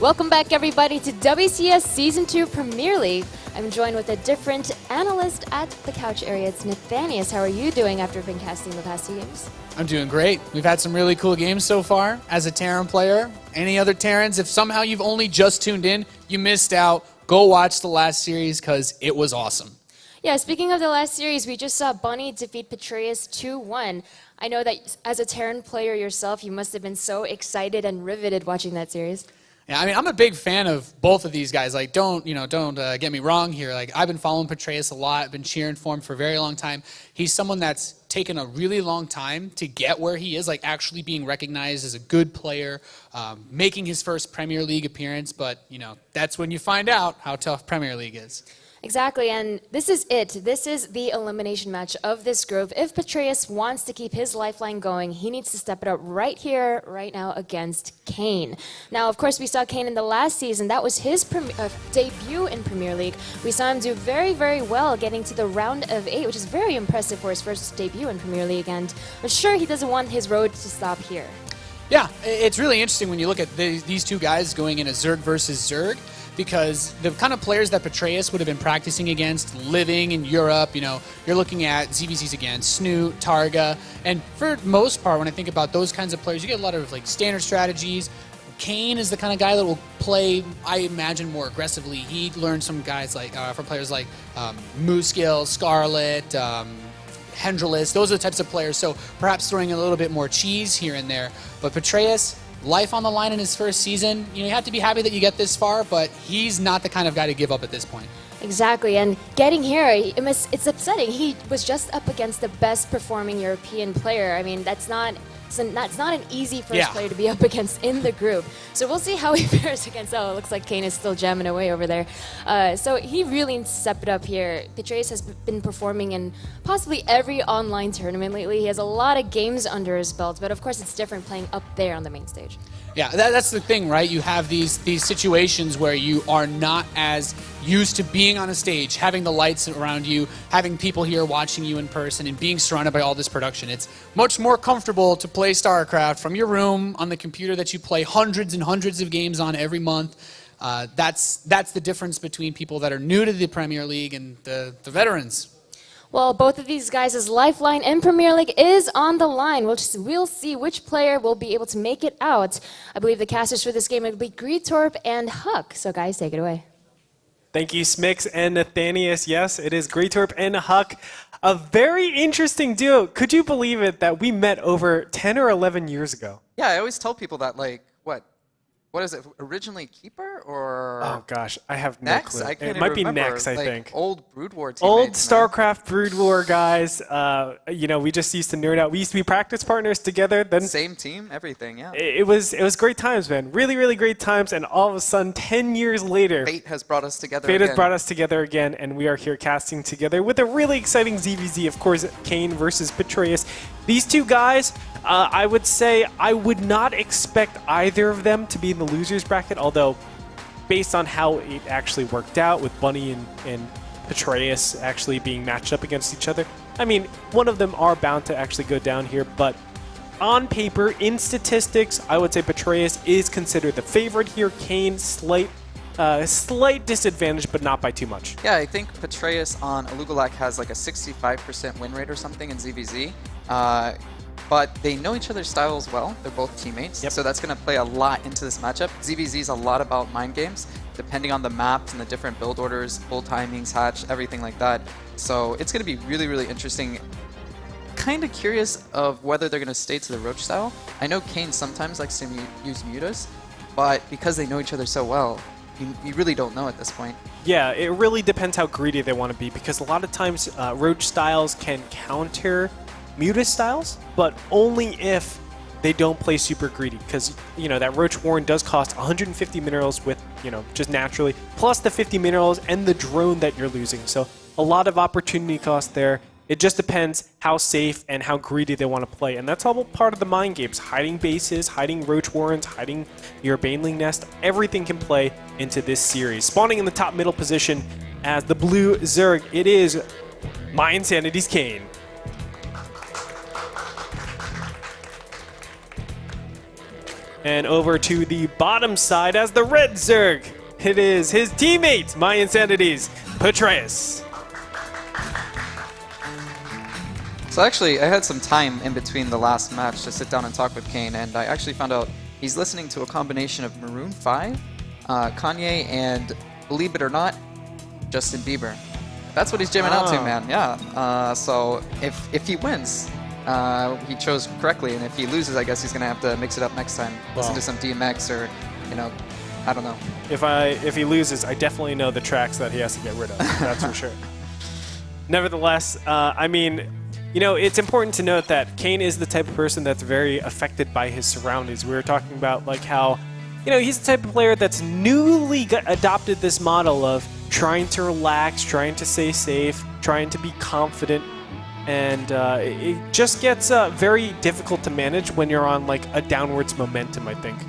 Welcome back, everybody, to WCS Season 2 Premier League. I'm joined with a different analyst at the couch area. It's Petraeus. How are you doing after been casting the past 2 games? I'm doing great. We've had some really cool games so far. As a Terran player, any other Terrans, if somehow you've only just tuned in, you missed out, go watch the last series because it was awesome. Yeah, speaking of the last series, we just saw Bunny defeat Petraeus 2-1. I know that as a Terran player yourself, you must have been so excited and riveted watching that series. Yeah, I mean, I'm a big fan of both of these guys. Like, don't get me wrong here. Like, I've been following Petraeus a lot. I've been cheering for him for a very long time. He's someone that's taken a really long time to get where he is, like actually being recognized as a good player, making his first Premier League appearance. But, that's when you find out how tough Premier League is. Exactly, and this is it. This is the elimination match of this group. If Petraeus wants to keep his lifeline going, he needs to step it up right here, right now against Kane. Now, of course, we saw Kane in the last season. That was his debut in Premier League. We saw him do very, very well, getting to the round of 8, which is very impressive for his first debut in Premier League. And I'm sure he doesn't want his road to stop here. Yeah, it's really interesting when you look at these two guys going in a Zerg versus Zerg, because the kind of players that Petraeus would have been practicing against, living in Europe, you're looking at ZvZs again, Snoot, Targa, and for the most part, when I think about those kinds of players, you get a lot of like standard strategies. Kane is the kind of guy that will play, I imagine, more aggressively. He learned from guys like, from players like Mooskill, Scarlet, Hendralis. Those are the types of players, so perhaps throwing a little bit more cheese here and there. But Petraeus, life on the line in his first season. You have to be happy that you get this far, but he's not the kind of guy to give up at this point. Exactly, and getting here, it's upsetting. He was just up against the best performing European player. I mean, that's not an easy first player to be up against in the group. So we'll see how he fares against, it looks like Kane is still jamming away over there. So he really needs to step it up here. Petraeus has been performing in possibly every online tournament lately. He has a lot of games under his belt, but of course it's different playing up there on the main stage. Yeah, that's the thing, right? You have these situations where you are not as used to being on a stage, having the lights around you, having people here watching you in person, and being surrounded by all this production. It's much more comfortable to play StarCraft from your room on the computer that you play hundreds and hundreds of games on every month. That's the difference between people that are new to the Premier League and the veterans. Well, both of these guys' lifeline in Premier League is on the line. We'll see which player will be able to make it out. I believe the casters for this game will be Greetorp and Huck. So guys, take it away. Thank you, Smix and Nathanius. Yes, it is Greetorp and Huck. A very interesting duo. Could you believe it that we met over 10 or 11 years ago? Yeah, I always tell people that, like, what is it, originally Keeper or... Oh gosh, I have no clue. It might be remember. Nex, I think. Old Brood War teammates. Old StarCraft Brood War guys. We just used to nerd out. We used to be practice partners together. Then same team, everything, yeah. It was great times, man. Really, really great times. And all of a sudden, 10 years later... Fate has brought us together Fate has brought us together again, and we are here casting together with a really exciting ZvZ, of course, Kane versus Petraeus. These two guys... I would say I would not expect either of them to be in the losers bracket, although based on how it actually worked out with Bunny and Petraeus actually being matched up against each other, I mean, one of them are bound to actually go down here, but on paper, in statistics, I would say Petraeus is considered the favorite here. Kane, slight disadvantage, but not by too much. Yeah, I think Petraeus on Alugalak has like a 65% win rate or something in ZvZ. But they know each other's styles well. They're both teammates, so that's going to play a lot into this matchup. ZvZ is a lot about mind games, depending on the maps and the different build orders, full timings, hatch, everything like that. So it's going to be really, really interesting. Kind of curious of whether they're going to stay to the Roach style. I know Kane sometimes likes to use mutas, but because they know each other so well, you really don't know at this point. Yeah, it really depends how greedy they want to be, because a lot of times Roach styles can counter Muta styles, but only if they don't play super greedy, because that Roach Warren does cost 150 minerals with just naturally, plus the 50 minerals and the drone that you're losing. So a lot of opportunity cost there. It just depends how safe and how greedy they want to play, and that's all part of the mind games. Hiding bases, hiding Roach Warrens, hiding your Baneling Nest, everything can play into this series. Spawning in the top middle position as the blue Zerg, it is My Insanity's Kane. And over to the bottom side as the red Zerg. It is his teammate, my Insanities, Petraeus. So actually, I had some time in between the last match to sit down and talk with Kane, and I actually found out he's listening to a combination of Maroon 5, Kanye, and believe it or not, Justin Bieber. That's what he's jamming out to, man. Yeah. So if he wins, he chose correctly, and if he loses, I guess he's gonna have to mix it up next time. Listen to some DMX or, I don't know. If he loses, I definitely know the tracks that he has to get rid of. That's for sure. Nevertheless, I mean, it's important to note that Kane is the type of person that's very affected by his surroundings. We were talking about like how, he's the type of player that's newly adopted this model of trying to relax, trying to stay safe, trying to be confident, and it just gets very difficult to manage when you're on like a downwards momentum, I think.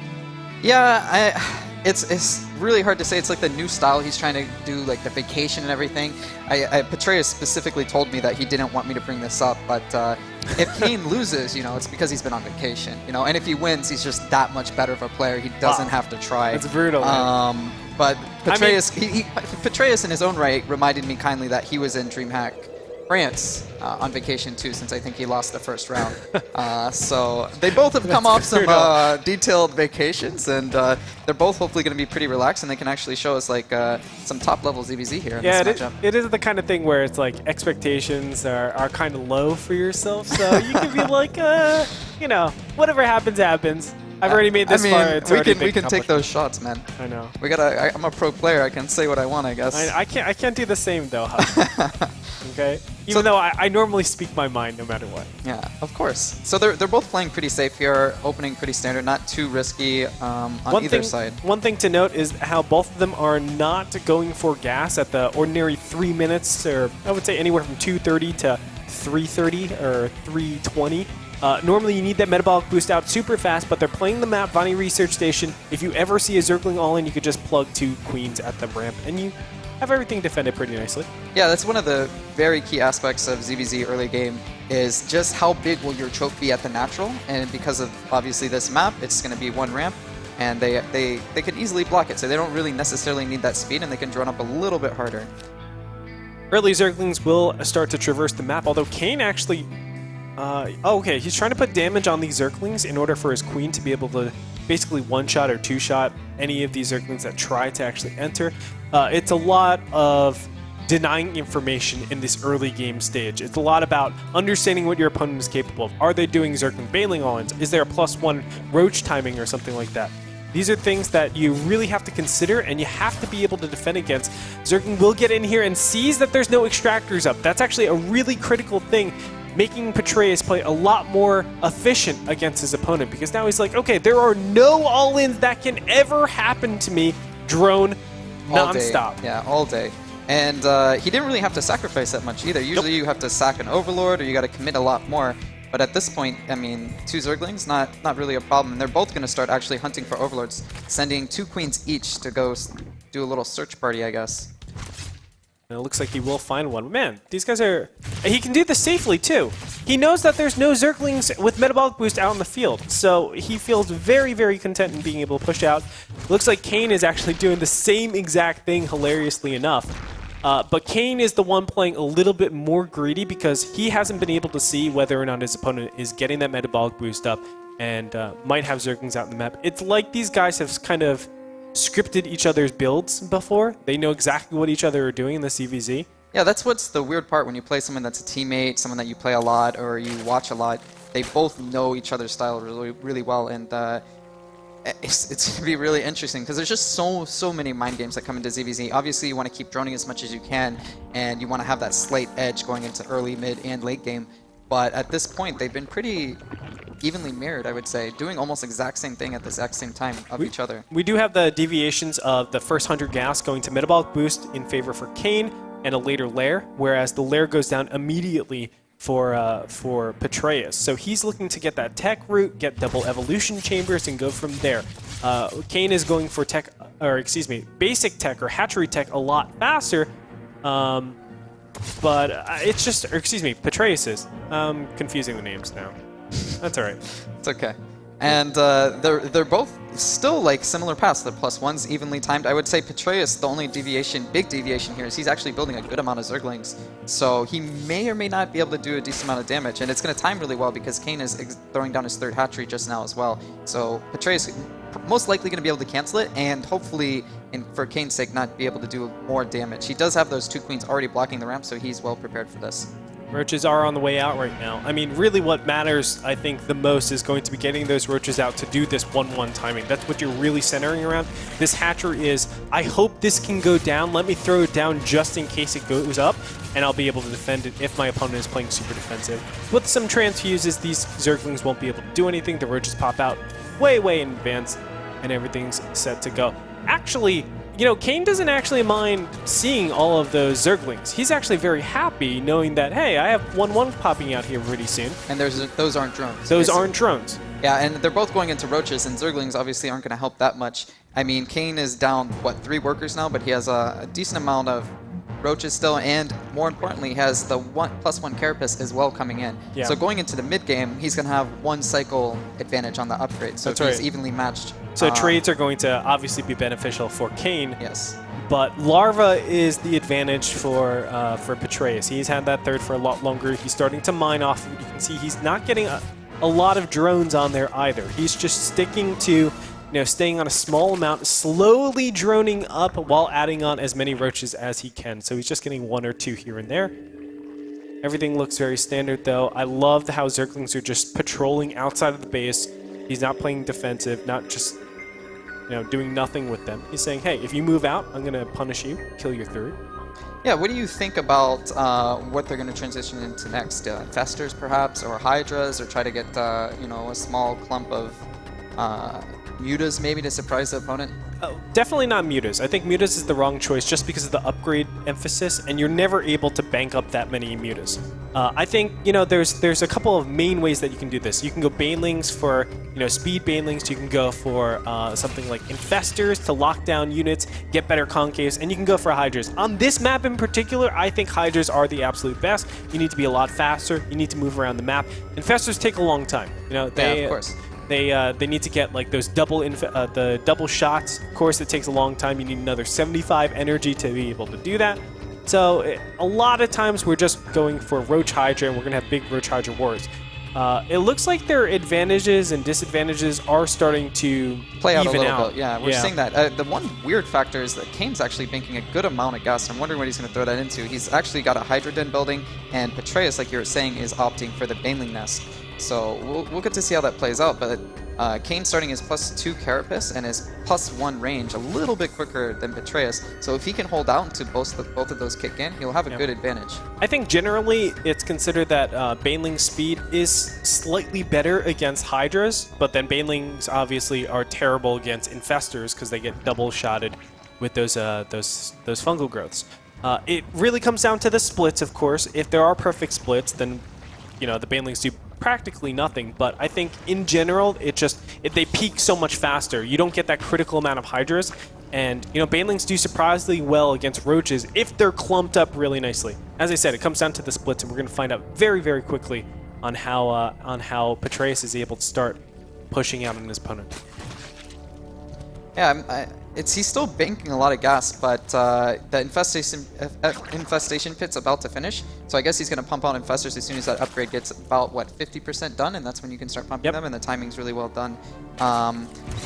Yeah, it's really hard to say. It's like the new style he's trying to do, like the vacation and everything. Petraeus specifically told me that he didn't want me to bring this up, but if Kane loses, it's because he's been on vacation, and if he wins, he's just that much better of a player. He doesn't have to try. That's brutal. But Petraeus, Petraeus in his own right reminded me kindly that he was in DreamHack France on vacation too, since I think he lost the first round. So they both have come off some detailed vacations, and they're both hopefully going to be pretty relaxed, and they can actually show us like some top-level ZvZ here in this matchup. It is the kind of thing where it's like expectations are kind of low for yourself, so you can be like, whatever happens, happens. I've already made this far. It's we can take those shots, man. I know. I'm a pro player. I can say what I want, I guess. I can't do the same though. Okay. Even though I normally speak my mind no matter what. Yeah, of course. So they're both playing pretty safe here, opening pretty standard, not too risky on either side. One thing to note is how both of them are not going for gas at the ordinary 3 minutes, or I would say anywhere from 2:30 to 3:30 or 3:20. Normally you need that metabolic boost out super fast, but they're playing the map Vani Research Station. If you ever see a Zergling all-in, you could just plug 2 queens at the ramp, and you have everything defended pretty nicely. Yeah, that's one of the very key aspects of ZvZ early game, is just how big will your choke be at the natural, and because of obviously this map, it's going to be one ramp, and they can easily block it, so they don't really necessarily need that speed, and they can drone up a little bit harder. Early Zerglings will start to traverse the map, although Kane actually... okay, he's trying to put damage on these Zerglings in order for his queen to be able to basically one-shot or two-shot any of these Zerglings that try to actually enter. It's a lot of denying information in this early game stage. It's a lot about understanding what your opponent is capable of. Are they doing Zergling bailing all-ins? Is there a +1 roach timing or something like that? These are things that you really have to consider, and you have to be able to defend against. Zergling will get in here and sees that there's no extractors up. That's actually a really critical thing, making Petraeus play a lot more efficient against his opponent, because now he's like, okay, there are no all-ins that can ever happen to me. Drone non-stop. Yeah, all day. And he didn't really have to sacrifice that much either. Usually you have to sack an Overlord, or you got to commit a lot more. But at this point, I mean, 2 Zerglings, not really a problem. And they're both going to start actually hunting for Overlords, sending 2 queens each to go do a little search party, I guess. And it looks like he will find one. Man, these guys are... He can do this safely, too. He knows that there's no Zerglings with Metabolic Boost out in the field, so he feels very, very content in being able to push out. Looks like Kane is actually doing the same exact thing, hilariously enough. But Kane is the one playing a little bit more greedy, because he hasn't been able to see whether or not his opponent is getting that Metabolic Boost up and might have Zerglings out in the map. It's like these guys have kind of scripted each other's builds before. They know exactly what each other are doing in the ZvZ. Yeah, that's what's the weird part when you play someone that's a teammate, someone that you play a lot or you watch a lot. They both know each other's style really, really well, and it's going to be really interesting because there's just so many mind games that come into ZvZ. Obviously, you want to keep droning as much as you can, and you want to have that slight edge going into early, mid, and late game. But at this point, they've been pretty evenly mirrored, I would say, doing almost exact same thing at the exact same time of each other. We do have the deviations of the first 100 gas going to Metabolic Boost in favor for Kane and a later Lair, whereas the Lair goes down immediately for Petraeus. So he's looking to get that tech route, get double evolution chambers, and go from there. Kane is going for basic tech or hatchery tech a lot faster. But it's just, Petraeus is. I'm confusing the names now. That's all right. It's okay. And they're both still like similar paths. The +1s evenly timed. I would say Petraeus, the only big deviation here is he's actually building a good amount of Zerglings. So he may or may not be able to do a decent amount of damage. And it's going to time really well because Kane is throwing down his 3rd hatchery just now as well. So Petraeus most likely going to be able to cancel it and hopefully, for Kane's sake, not be able to do more damage. He does have those 2 queens already blocking the ramp, so he's well prepared for this. Roaches are on the way out right now. I mean, really what matters, I think, the most is going to be getting those roaches out to do this 1-1 timing. That's what you're really centering around. This hatchery is, I hope this can go down. Let me throw it down just in case it goes up, and I'll be able to defend it if my opponent is playing super defensive. With some transfuses, these Zerglings won't be able to do anything. The roaches pop out way in advance, and everything's set to go. Actually, you know, Kane doesn't actually mind seeing all of those Zerglings. He's actually very happy knowing that, hey, I have 1-1 popping out here pretty soon. And those aren't drones. Those aren't drones. Yeah, and they're both going into roaches, and Zerglings obviously aren't going to help that much. I mean, Kane is down, 3 workers now, but he has a decent amount of roaches still, and more importantly, he has the +1 carapace as well coming in. Yeah. So going into the mid game, he's going to have 1 cycle advantage on the upgrade. So That's he's right. evenly matched. So trades are going to obviously be beneficial for Kane. Yes. But Larva is the advantage for Petraeus. He's had that 3rd for a lot longer. He's starting to mine off. You can see he's not getting a lot of drones on there either. He's just sticking to, staying on a small amount, slowly droning up while adding on as many roaches as he can. So he's just getting 1 or 2 here and there. Everything looks very standard though. I love how Zerglings are just patrolling outside of the base. He's not playing defensive, not just doing nothing with them. He's saying, hey, if you move out, I'm going to punish you, kill your 3rd. Yeah, what do you think about what they're going to transition into next? Infestors, perhaps, or Hydras, or try to get, a small clump of Mutas, maybe, to surprise the opponent? Oh, definitely not Mutas. I think Mutas is the wrong choice just because of the upgrade emphasis, and you're never able to bank up that many Mutas. I think, there's a couple of main ways that you can do this. You can go Banelings for, speed Banelings. You can go for something like Infestors to lock down units, get better concaves, and you can go for Hydras. On this map in particular, I think Hydras are the absolute best. You need to be a lot faster. You need to move around the map. Infestors take a long time. Yeah, of course. They need to get like those the double shots. Of course, it takes a long time. You need another 75 energy to be able to do that. So a lot of times we're just going for Roach Hydra, and we're gonna have big Roach Hydra wars. It looks like their advantages and disadvantages are starting to play out a even little bit. Yeah, we're seeing that. The one weird factor is that Kane's actually banking a good amount of gas. I'm wondering what he's going to throw that into. He's actually got a Hydra Den building, and Petraeus, like you were saying, is opting for the Baneling Nest. So we'll get to see how that plays out. But Kane starting his +2 carapace and his +1 range a little bit quicker than Petraeus. So if he can hold out until both of those kick in, he'll have a good advantage. I think generally it's considered that Baneling's speed is slightly better against Hydras, but then Banelings obviously are terrible against Infestors because they get double shotted with those fungal growths. It really comes down to the splits, of course. If there are perfect splits, then the Banelings do practically nothing, but I think in general they peak so much faster. You don't get that critical amount of Hydras, and Banelings do surprisingly well against Roaches if they're clumped up really nicely. As I said, it comes down to the splits, and we're going to find out very, very quickly on how Petraeus is able to start pushing out on his opponent. Yeah, he's still banking a lot of gas, but the infestation pit's about to finish. So I guess he's going to pump out infestors as soon as that upgrade gets about, 50% done, and that's when you can start pumping them, and the timing's really well done.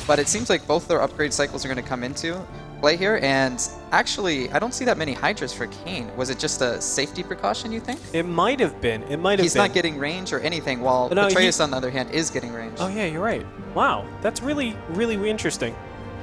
But it seems like both their upgrade cycles are going to come into play here, and actually, I don't see that many Hydras for Kane. Was it just a safety precaution, you think? It might have been. He's not getting range or anything, while Petraeus, on the other hand, is getting range. Oh yeah, you're right. Wow, that's really, really interesting.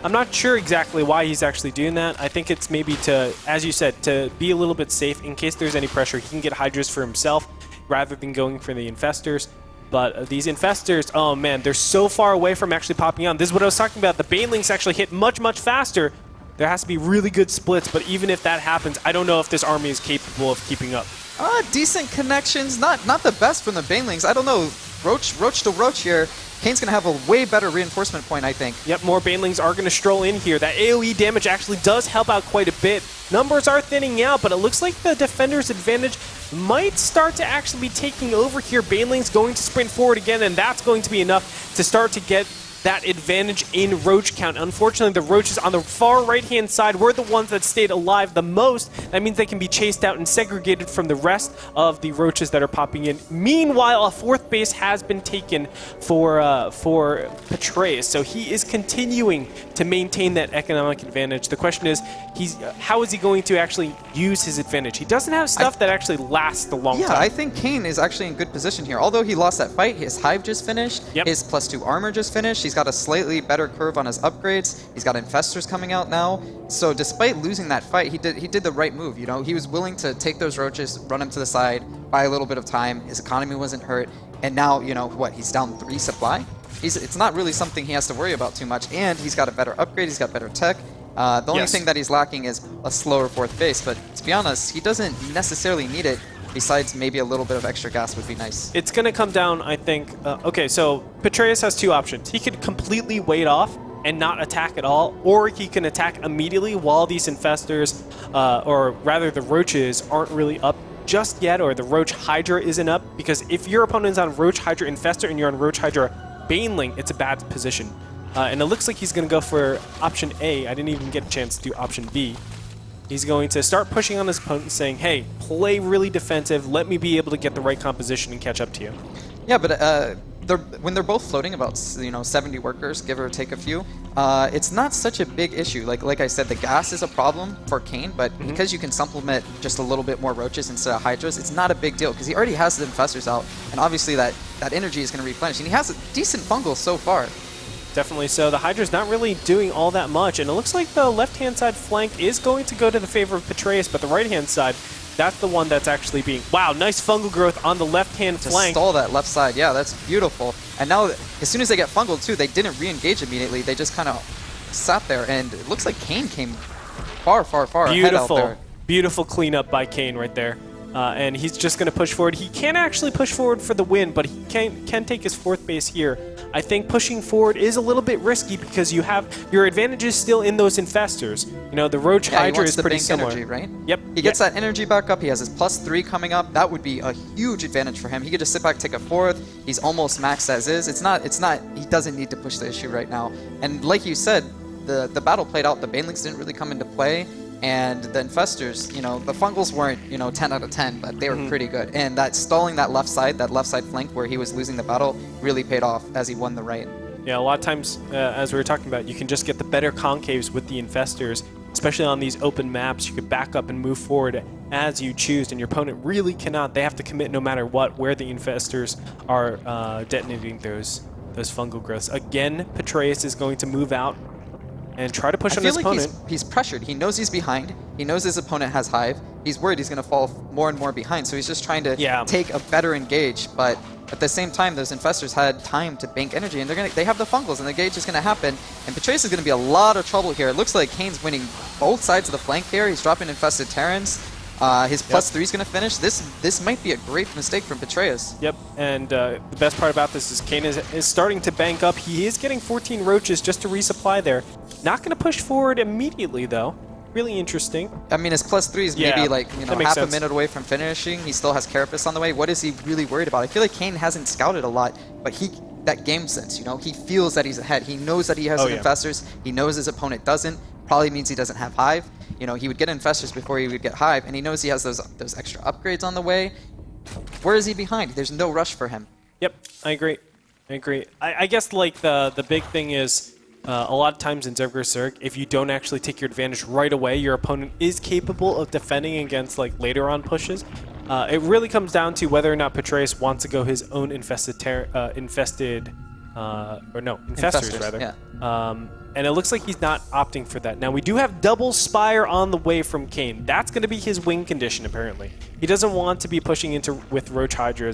I'm not sure exactly why he's actually doing that. I think it's maybe to, as you said, to be a little bit safe in case there's any pressure. He can get Hydras for himself rather than going for the Infestors. But these Infestors, oh man, they're so far away from actually popping on. This is what I was talking about. The Banelings actually hit much, much faster. There has to be really good splits, but even if that happens, I don't know if this army is capable of keeping up. Decent connections, not the best from the Banelings. I don't know. Roach to Roach here. Kane's going to have a way better reinforcement point, I think. Yep, more Banelings are going to stroll in here. That AoE damage actually does help out quite a bit. Numbers are thinning out, but it looks like the defender's advantage might start to actually be taking over here. Banelings going to sprint forward again, and that's going to be enough to start to get that advantage in Roach count. Unfortunately, the Roaches on the far right-hand side were the ones that stayed alive the most. That means they can be chased out and segregated from the rest of the Roaches that are popping in. Meanwhile, a 4th base has been taken for Petraeus, so he is continuing to maintain that economic advantage. The question is, how is he going to actually use his advantage? He doesn't have stuff that actually lasts a long time. Yeah, I think Kane is actually in good position here. Although he lost that fight, his Hive just finished, his +2 armor just finished, he's got a slightly better curve on his upgrades, he's got Infestors coming out now. So despite losing that fight, he did the right move, you know? He was willing to take those Roaches, run them to the side, buy a little bit of time, his economy wasn't hurt, and now, you know, what, he's down 3 supply? It's not really something he has to worry about too much, and he's got a better upgrade, he's got better tech. The only thing that he's lacking is a slower 4th base, but to be honest, he doesn't necessarily need it. Besides, maybe a little bit of extra gas would be nice. It's going to come down, I think... okay, so Petraeus has 2 options. He could completely wait off and not attack at all, or he can attack immediately while these Infestors, or rather the Roaches, aren't really up just yet, or the Roach Hydra isn't up, because if your opponent's on Roach Hydra Infestor and you're on Roach Hydra Baneling, it's a bad position. And it looks like he's going to go for option A. I didn't even get a chance to do option B. He's going to start pushing on his opponent, saying, hey, play really defensive, let me be able to get the right composition and catch up to you. Yeah, but when they're both floating about 70 workers, give or take a few, it's not such a big issue. Like I said, the gas is a problem for Kane, but because you can supplement just a little bit more Roaches instead of Hydras, it's not a big deal because he already has the Infestors out, and obviously that energy is going to replenish, and he has a decent fungal so far. Definitely so. The Hydra's not really doing all that much, and it looks like the left-hand side flank is going to go to the favor of Petraeus, but the right-hand side, that's the one that's actually being... Wow, nice fungal growth on the left-hand flank. To stall that left side, yeah, that's beautiful. And now, as soon as they get fungal too, they didn't re-engage immediately. They just kind of sat there, and it looks like Kane came far ahead out there. Beautiful cleanup by Kane right there. And he's just going to push forward. He can actually push forward for the win, but he can take his 4th base here. I think pushing forward is a little bit risky because you have your advantages still in those Infestors. You know, the Roach Hydra is pretty similar. Energy, right? Yep. He gets that energy back up. He has his +3 coming up. That would be a huge advantage for him. He could just sit back, take a 4th. He's almost maxed as is. It's not. He doesn't need to push the issue right now. And like you said, the battle played out. The Banelings didn't really come into play. And the Infestors, you know, the Fungals weren't, 10 out of 10, but they were pretty good. And that stalling that left side flank where he was losing the battle really paid off as he won the right. Yeah, a lot of times, as we were talking about, you can just get the better concaves with the Infestors, especially on these open maps. You could back up and move forward as you choose, and your opponent really cannot. They have to commit no matter what, where the Infestors are detonating those fungal growths. Again, Petraeus is going to move out and try to push on his opponent. He's pressured. He knows he's behind. He knows his opponent has Hive. He's worried he's going to fall more and more behind, so he's just trying to take a better engage. But at the same time, those Infestors had time to bank energy, and they have the Fungals, and the engage is going to happen. And Petraeus is going to be a lot of trouble here. It looks like Kane's winning both sides of the flank here. He's dropping Infested Terrans. His +3 is going to finish. This might be a great mistake from Petraeus. Yep, and the best part about this is Kane is starting to bank up. He is getting 14 Roaches just to resupply there. Not going to push forward immediately, though. Really interesting. I mean, his +3 is maybe like half a minute away from finishing. He still has Carapace on the way. What is he really worried about? I feel like Kane hasn't scouted a lot, but that game sense, he feels that he's ahead. He knows that he has Infestors. He knows his opponent doesn't. Probably means he doesn't have Hive. He would get Infestors before he would get Hive, and he knows he has those extra upgrades on the way. Where is he behind? There's no rush for him. Yep, I agree. I guess like the big thing is a lot of times in ZvZ Zerg, if you don't actually take your advantage right away, your opponent is capable of defending against like later on pushes. It really comes down to whether or not Petraeus wants to go his own Infestors rather. Yeah. And it looks like he's not opting for that. Now, we do have double Spire on the way from Kane. That's going to be his win condition, apparently. He doesn't want to be pushing with Roach Hydra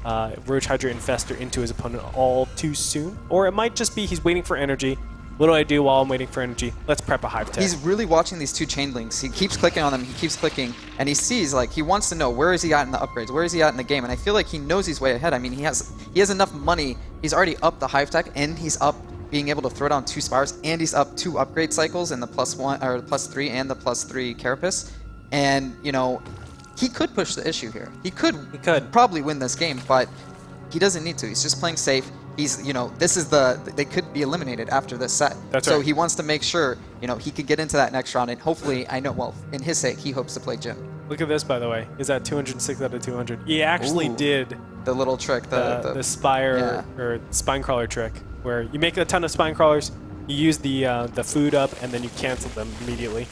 Infestor into his opponent all too soon. Or it might just be he's waiting for energy, What do I do while I'm waiting for energy? Let's prep a hive tech. He's really watching these two chain links. He keeps clicking on them. He keeps clicking, and he sees, like, he wants to know where is he at in the upgrades, where is he at in the game, and I feel like he knows he's way ahead. I mean, he has enough money. He's already up the hive tech, and he's up being able to throw down 2 spires, and he's up 2 upgrade cycles in the +1 or +3 and the +3 carapace, and you know, he could push the issue here. He could probably win this game, but he doesn't need to. He's just playing safe. He's, you know, this is they could be eliminated after this set. That's so right. he wants to make sure, you know, he could get into that next round, and hopefully, I know, well, in his sake, he hopes to play Jim. Look at this, by the way. He's at 206 out of 200. He actually did the little trick, the spire or spine crawler trick, where you make a ton of spine crawlers, you use the food up, and then you cancel them immediately.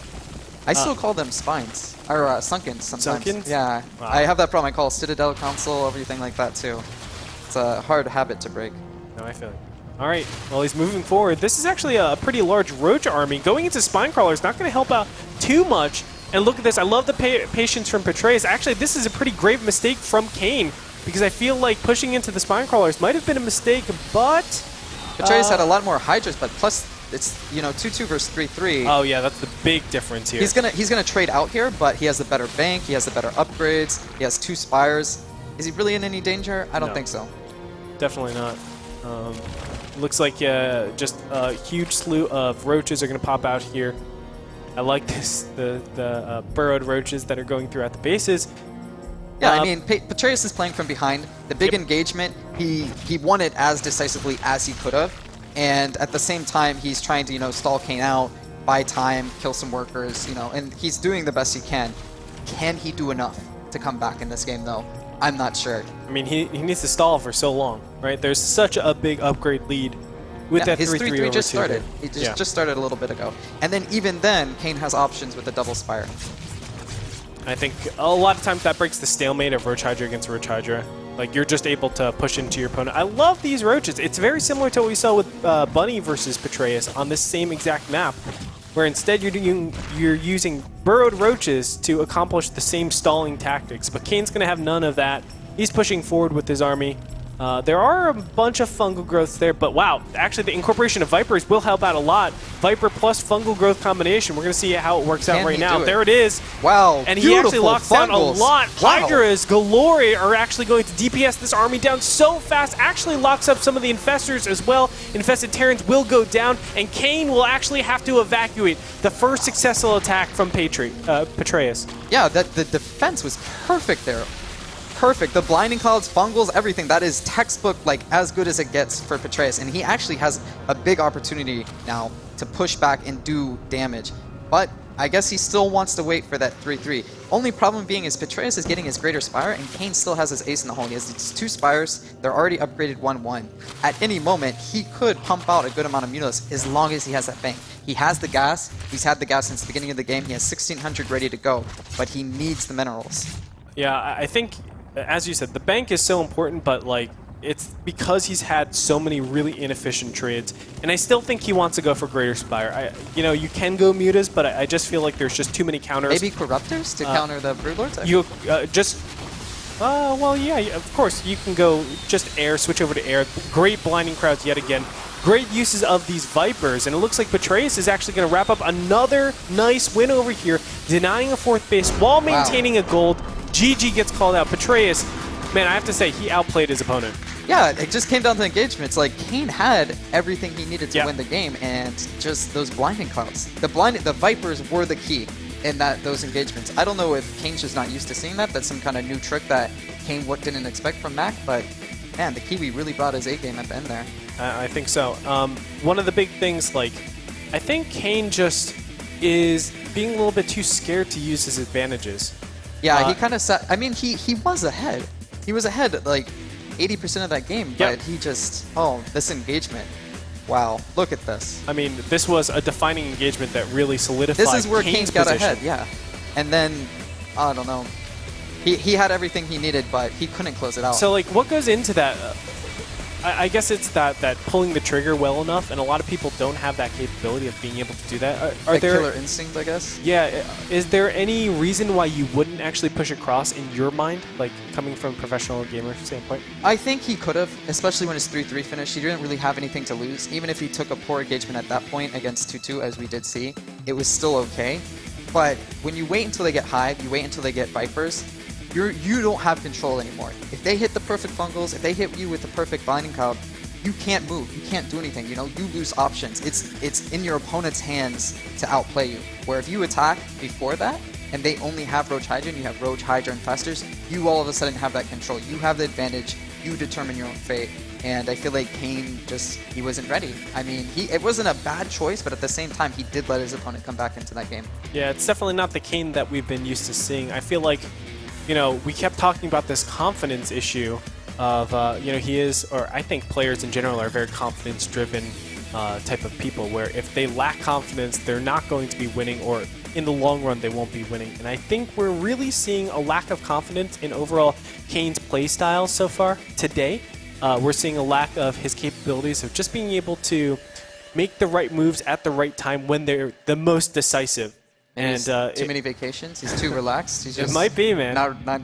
I still call them spines, or sunkens sometimes. Sunkens? Yeah, Wow. I have that problem. I call Citadel Council, everything like that too. It's a hard habit to break. No, I feel it. All right, well, he's moving forward. This is actually a pretty large roach army. Going into spine crawlers, not going to help out too much. And look at this. I love the patience from Petraeus. Actually, this is a pretty grave mistake from Kane, because I feel like pushing into the spine crawlers might have been a mistake, but... Petraeus had a lot more Hydras, but plus it's, you know, 2-2 versus 3-3. Oh yeah, that's the big difference here. He's gonna trade out here, but he has the better bank, he has the better upgrades, he has 2 spires. Is he really in any danger? I don't think so. Definitely not. Looks like just a huge slew of roaches are going to pop out here. I like this, the burrowed roaches that are going throughout the bases. Yeah, I mean, Petraeus is playing from behind. The big engagement, he won it as decisively as he could have. And at the same time, he's trying to, you know, stall Kane out, buy time, kill some workers, you know, and he's doing the best he can. Can he do enough to come back in this game, though? I'm not sure. I mean, he needs to stall for so long, right? There's such a big upgrade lead with that 3-3 his 3-3 just started. Here. It just started a little bit ago. And then even then, Kane has options with the double spire. I think a lot of times that breaks the stalemate of Roach Hydra against Roach Hydra. Like, you're just able to push into your opponent. I love these roaches. It's very similar to what we saw with Bunny versus Petraeus on this same exact map, where instead you're using burrowed roaches to accomplish the same stalling tactics. But Kane's going to have none of that. He's pushing forward with his army. There are a bunch of fungal growths there, but wow, actually the incorporation of Vipers will help out a lot. Viper plus fungal growth combination. We're going to see how it works out right now. There it is. Wow, and he actually locks down a lot. Wow. Hydras galore are actually going to DPS this army down so fast. Actually locks up some of the infestors as well. Infested Terrans will go down, and Kane will actually have to evacuate the first successful attack from Petraeus. Yeah, the defense was perfect there. Perfect. The blinding clouds, fungals, everything. That is textbook, like, as good as it gets for Petraeus. And he actually has a big opportunity now to push back and do damage. But I guess he still wants to wait for that 3-3. Only problem being is Petraeus is getting his Greater Spire, and Kane still has his Ace in the hole. He has these 2 Spires. They're already upgraded 1-1. At any moment, he could pump out a good amount of Mutas as long as he has that bank. He has the gas. He's had the gas since the beginning of the game. He has 1,600 ready to go, but he needs the minerals. Yeah, I think, as you said, the bank is so important, but like, it's because he's had so many really inefficient trades, and I still think he wants to go for Greater Spire. You know, you can go Mutas, but I just feel like there's just too many counters. Maybe Corruptors to counter the Broodlords? Well, yeah, of course, you can go just air, switch over to air. Great blinding crowds yet again. Great uses of these Vipers, and it looks like Petraeus is actually going to wrap up another nice win over here, denying a 4th base while maintaining a gold. GG gets called out. Petraeus, man, I have to say, he outplayed his opponent. Yeah, it just came down to engagements. Like, Kane had everything he needed to win the game, and just those blinding clouds. The Vipers were the key in those engagements. I don't know if Kane's just not used to seeing that. That's some kind of new trick that Kane didn't expect from Mac, but man, the Kiwi really brought his A-game at the end there. I think so. One of the big things, like, I think Kane just is being a little bit too scared to use his advantages. Yeah, he kind of sat. I mean, he was ahead. He was ahead like 80% of that game, but he just, this engagement. Wow, look at this. I mean, this was a defining engagement that really solidified This is where Kane's Kane got position. ahead, yeah. And then, I don't know. He had everything he needed, but he couldn't close it out. So, like, what goes into that? I guess it's that pulling the trigger well enough, and a lot of people don't have that capability of being able to do that. Are there killer instinct, I guess? Yeah. Is there any reason why you wouldn't actually push across in your mind, like coming from a professional gamer standpoint? I think he could have, especially when his 3-3 finished. He didn't really have anything to lose. Even if he took a poor engagement at that point against 2-2, as we did see, it was still okay. But when you wait until they get Hive, you wait until they get Vipers, you don't have control anymore. If they hit the perfect fungals, if they hit you with the perfect binding cloud, you can't move. You can't do anything. You know, you lose options. It's in your opponent's hands to outplay you. Where if you attack before that, and they only have Roach Hydra, and you have Roach, Hydra, and Festers, you all of a sudden have that control. You have the advantage. You determine your own fate. And I feel like Kane he wasn't ready. I mean, it wasn't a bad choice, but at the same time, he did let his opponent come back into that game. Yeah, it's definitely not the Kane that we've been used to seeing. I feel like, you know, we kept talking about this confidence issue of, you know, he is, or I think players in general are very confidence-driven type of people, where if they lack confidence, they're not going to be winning, or in the long run, they won't be winning. And I think we're really seeing a lack of confidence in overall Kane's playstyle so far today. We're seeing a lack of his capabilities of just being able to make the right moves at the right time when they're the most decisive. And too many vacations. He's too relaxed. He's just it might be, man.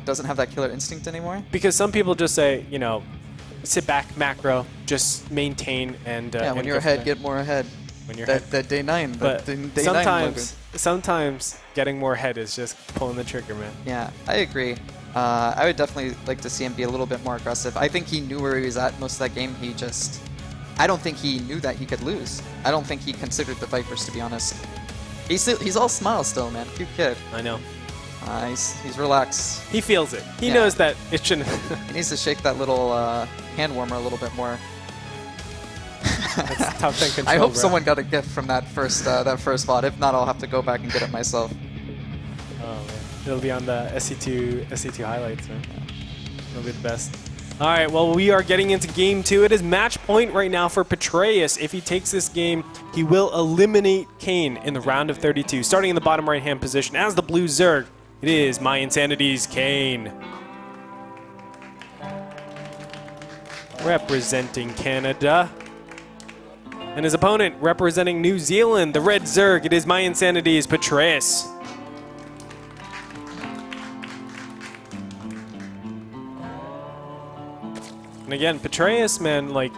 Doesn't have that killer instinct anymore. Because some people just say, you know, sit back, macro, just maintain, and yeah, when you're ahead, get more ahead. When you're that day 9. But day sometimes getting more ahead is just pulling the trigger, man. Yeah, I agree. I would definitely like to see him be a little bit more aggressive. I think he knew where he was at most of that game. I don't think he knew that he could lose. I don't think he considered the Vipers, to be honest. He's all smiles still, man. Cute kid. I know. He's relaxed. He feels it. He knows that it shouldn't. He needs to shake that little hand warmer a little bit more. That's tough thing control, I hope bro. someone got a gift from that first VOD. If not, I'll have to go back and get it myself. Oh man, it'll be on the SC2 highlights, man. It'll be the best. All right, well, we are getting into game 2. It is match point right now for Petraeus. If he takes this game, he will eliminate Kane in the round of 32. Starting in the bottom right-hand position as the blue Zerg, it is My Insanity's Kane. Representing Canada. And his opponent, representing New Zealand, the red Zerg, it is My Insanity's Petraeus. And again, Petraeus, man, like,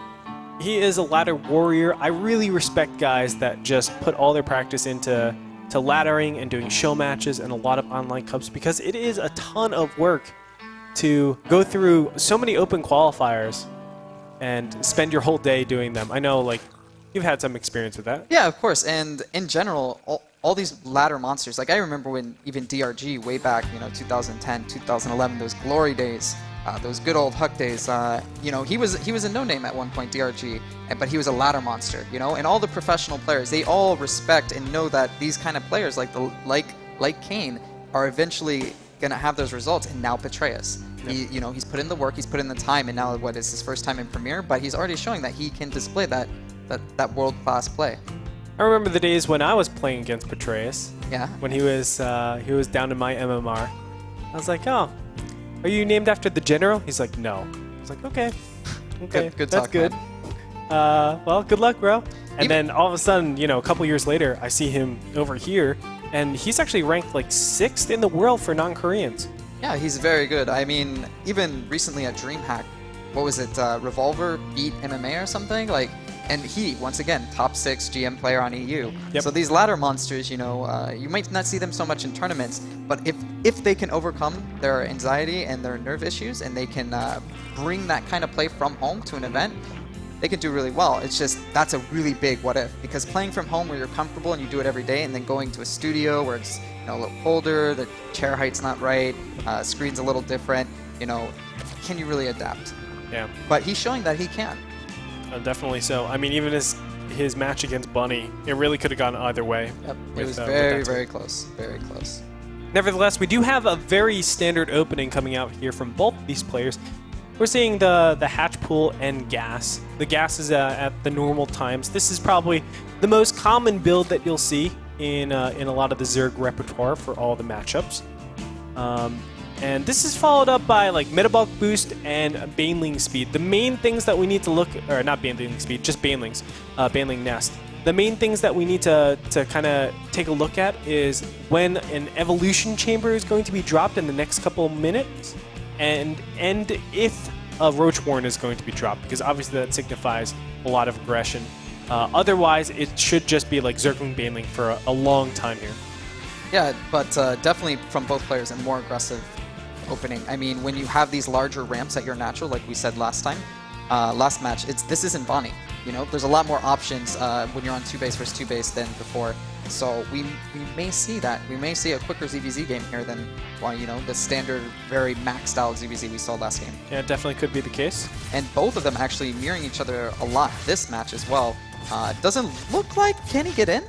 he is a ladder warrior. I really respect guys that just put all their practice into laddering and doing show matches and a lot of online cups, because it is a ton of work to go through so many open qualifiers and spend your whole day doing them. I know, like, you've had some experience with that. Yeah, of course. And in general, all these ladder monsters, like I remember when even DRG way back, 2010, 2011, those glory days, those good old Huck days, he was a no-name at one point, DRG, but he was a ladder monster, and all the professional players, they all respect and know that these kind of players like Kane are eventually going to have those results. And now Petraeus, yep. He's put in the work, he's put in the time, and now what is his first time in Premier, but he's already showing that he can display that world-class play. I remember the days when I was playing against Petraeus. Yeah. When he was down in my MMR. I was like, oh, are you named after the general? He's like, no. I was like, okay. Good that's talk, good. Man. Well, good luck, bro. And then all of a sudden, a couple years later, I see him over here, and he's actually ranked like 6th in the world for non-Koreans. Yeah, he's very good. I mean, even recently at DreamHack, what was it? Revolver beat MMA or something? And he, once again, top 6 GM player on EU. Yep. So these ladder monsters, you might not see them so much in tournaments, but if they can overcome their anxiety and their nerve issues, and they can bring that kind of play from home to an event, they can do really well. It's just, that's a really big what if, because playing from home where you're comfortable and you do it every day, and then going to a studio where it's a little colder, the chair height's not right, screen's a little different, can you really adapt? Yeah. But he's showing that he can. Definitely so. I mean, even his match against Bunny, it really could have gone either way. Yep. It was very close. Very close. Nevertheless, we do have a very standard opening coming out here from both these players. We're seeing the hatch pool and gas. The gas is at the normal times. This is probably the most common build that you'll see in a lot of the Zerg repertoire for all the matchups. And this is followed up by like metabolic boost and baneling speed. The main things that we need to look, or not baneling speed, just banelings, baneling nest. The main things that we need to kind of take a look at is when an evolution chamber is going to be dropped in the next couple of minutes, and if a Roach Warren is going to be dropped, because obviously that signifies a lot of aggression. Otherwise, it should just be like Zergling baneling for a long time here. Yeah, but definitely from both players a more aggressive opening. I mean, when you have these larger ramps at your natural, like we said last time, last match, this isn't Bonnie. You know, there's a lot more options when you're on 2-base versus 2-base than before. So we may see that. We may see a quicker ZvZ game here than, well, you know, the standard, very maxed out ZvZ we saw last game. Yeah, it definitely could be the case. And both of them actually mirroring each other a lot this match as well. Doesn't look like, can he get in?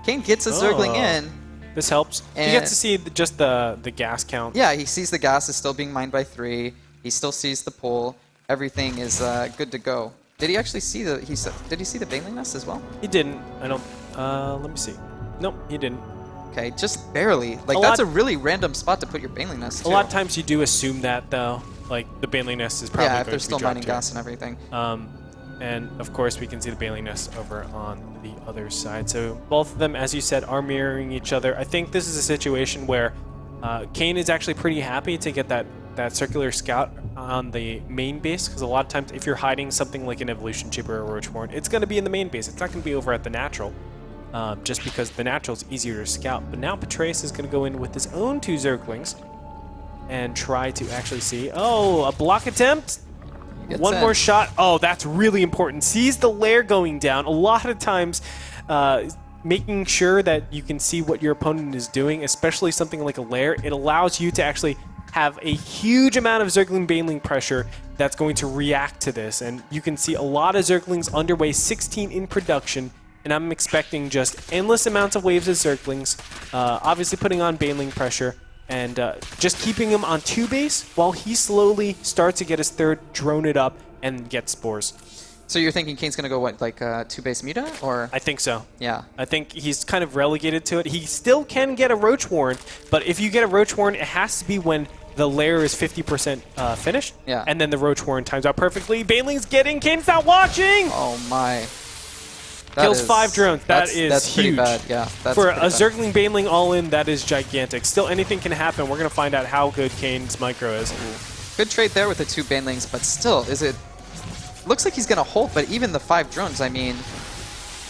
Kane gets a Zergling in. This helps. He gets to see just the gas count. Yeah, he sees the gas is still being mined by 3. He still sees the pull. Everything is good to go. Did he actually see the? Did he see the baneling nest as well? He didn't. I don't. Let me see. Nope, he didn't. Okay, just barely. Like that's a really random spot to put your baneling nest. A lot of times you do assume that though. Like the baneling nest is probably if going they're to still be mining dropped gas and everything. And of course we can see the baneling nest over on the other side. So both of them, as you said, are mirroring each other. I think this is a situation where Kane is actually pretty happy to get that circular scout on the main base, because a lot of times if you're hiding something like an evolution chamber or a Roach Warren, it's going to be in the main base. It's not going to be over at the natural, just because the natural is easier to scout. But now Petraeus is going to go in with his own 2 Zerglings and try to actually see. Oh, a block attempt. One more shot. Oh, that's really important. Sees the lair going down. A lot of times, making sure that you can see what your opponent is doing, especially something like a lair, it allows you to actually have a huge amount of Zergling baneling pressure that's going to react to this. And you can see a lot of Zerglings underway, 16 in production, and I'm expecting just endless amounts of waves of Zerglings, obviously putting on baneling pressure, and just keeping him on 2-base while he slowly starts to get his 3rd, drone it up, and get spores. So you're thinking Kane's going to go, what, like 2-base Muta? Or? I think so. Yeah. I think he's kind of relegated to it. He still can get a Roach Warren, but if you get a Roach Warren, it has to be when the lair is 50% finished. Yeah. And then the Roach Warren times out perfectly. Baneling's getting, Kane's not watching! Oh my. Kills 5 drones. That's huge. Pretty bad, yeah. For a Zergling Baneling all-in, that is gigantic. Still, anything can happen. We're going to find out how good Kane's micro is. Good trade there with the 2 Banelings, but still, looks like he's going to hold, but even the 5 drones, I mean,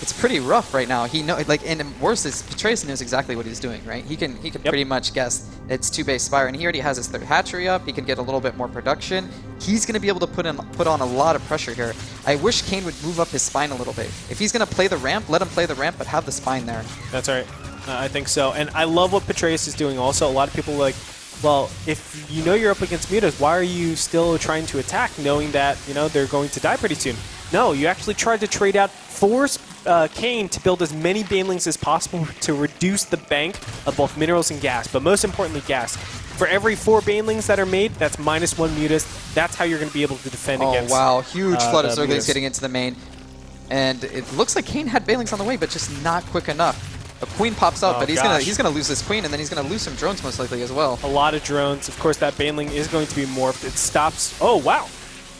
it's pretty rough right now. And worse is Petraeus knows exactly what he's doing, right? He can pretty much guess it's 2-base Spire, and he already has his 3rd hatchery up. He can get a little bit more production. He's going to be able to put on a lot of pressure here. I wish Kane would move up his spine a little bit. If he's going to play the ramp, let him play the ramp, but have the spine there. That's right. I think so. And I love what Petraeus is doing also. A lot of people are like, well, if you know you're up against mutas, why are you still trying to attack knowing that, you know, they're going to die pretty soon? No, you actually tried to trade out, force Kane to build as many banelings as possible to reduce the bank of both minerals and gas, but most importantly gas. For every 4 banelings that are made, that's -1 mutas. That's how you're going to be able to defend against. Oh wow, huge flood of Zerglings mutas. getting into the main. And it looks like Kane had banelings on the way, but just not quick enough. A queen pops up, but he's gonna lose this queen, and then he's gonna lose some drones most likely as well. A lot of drones. Of course, that baneling is going to be morphed. It stops. Oh wow,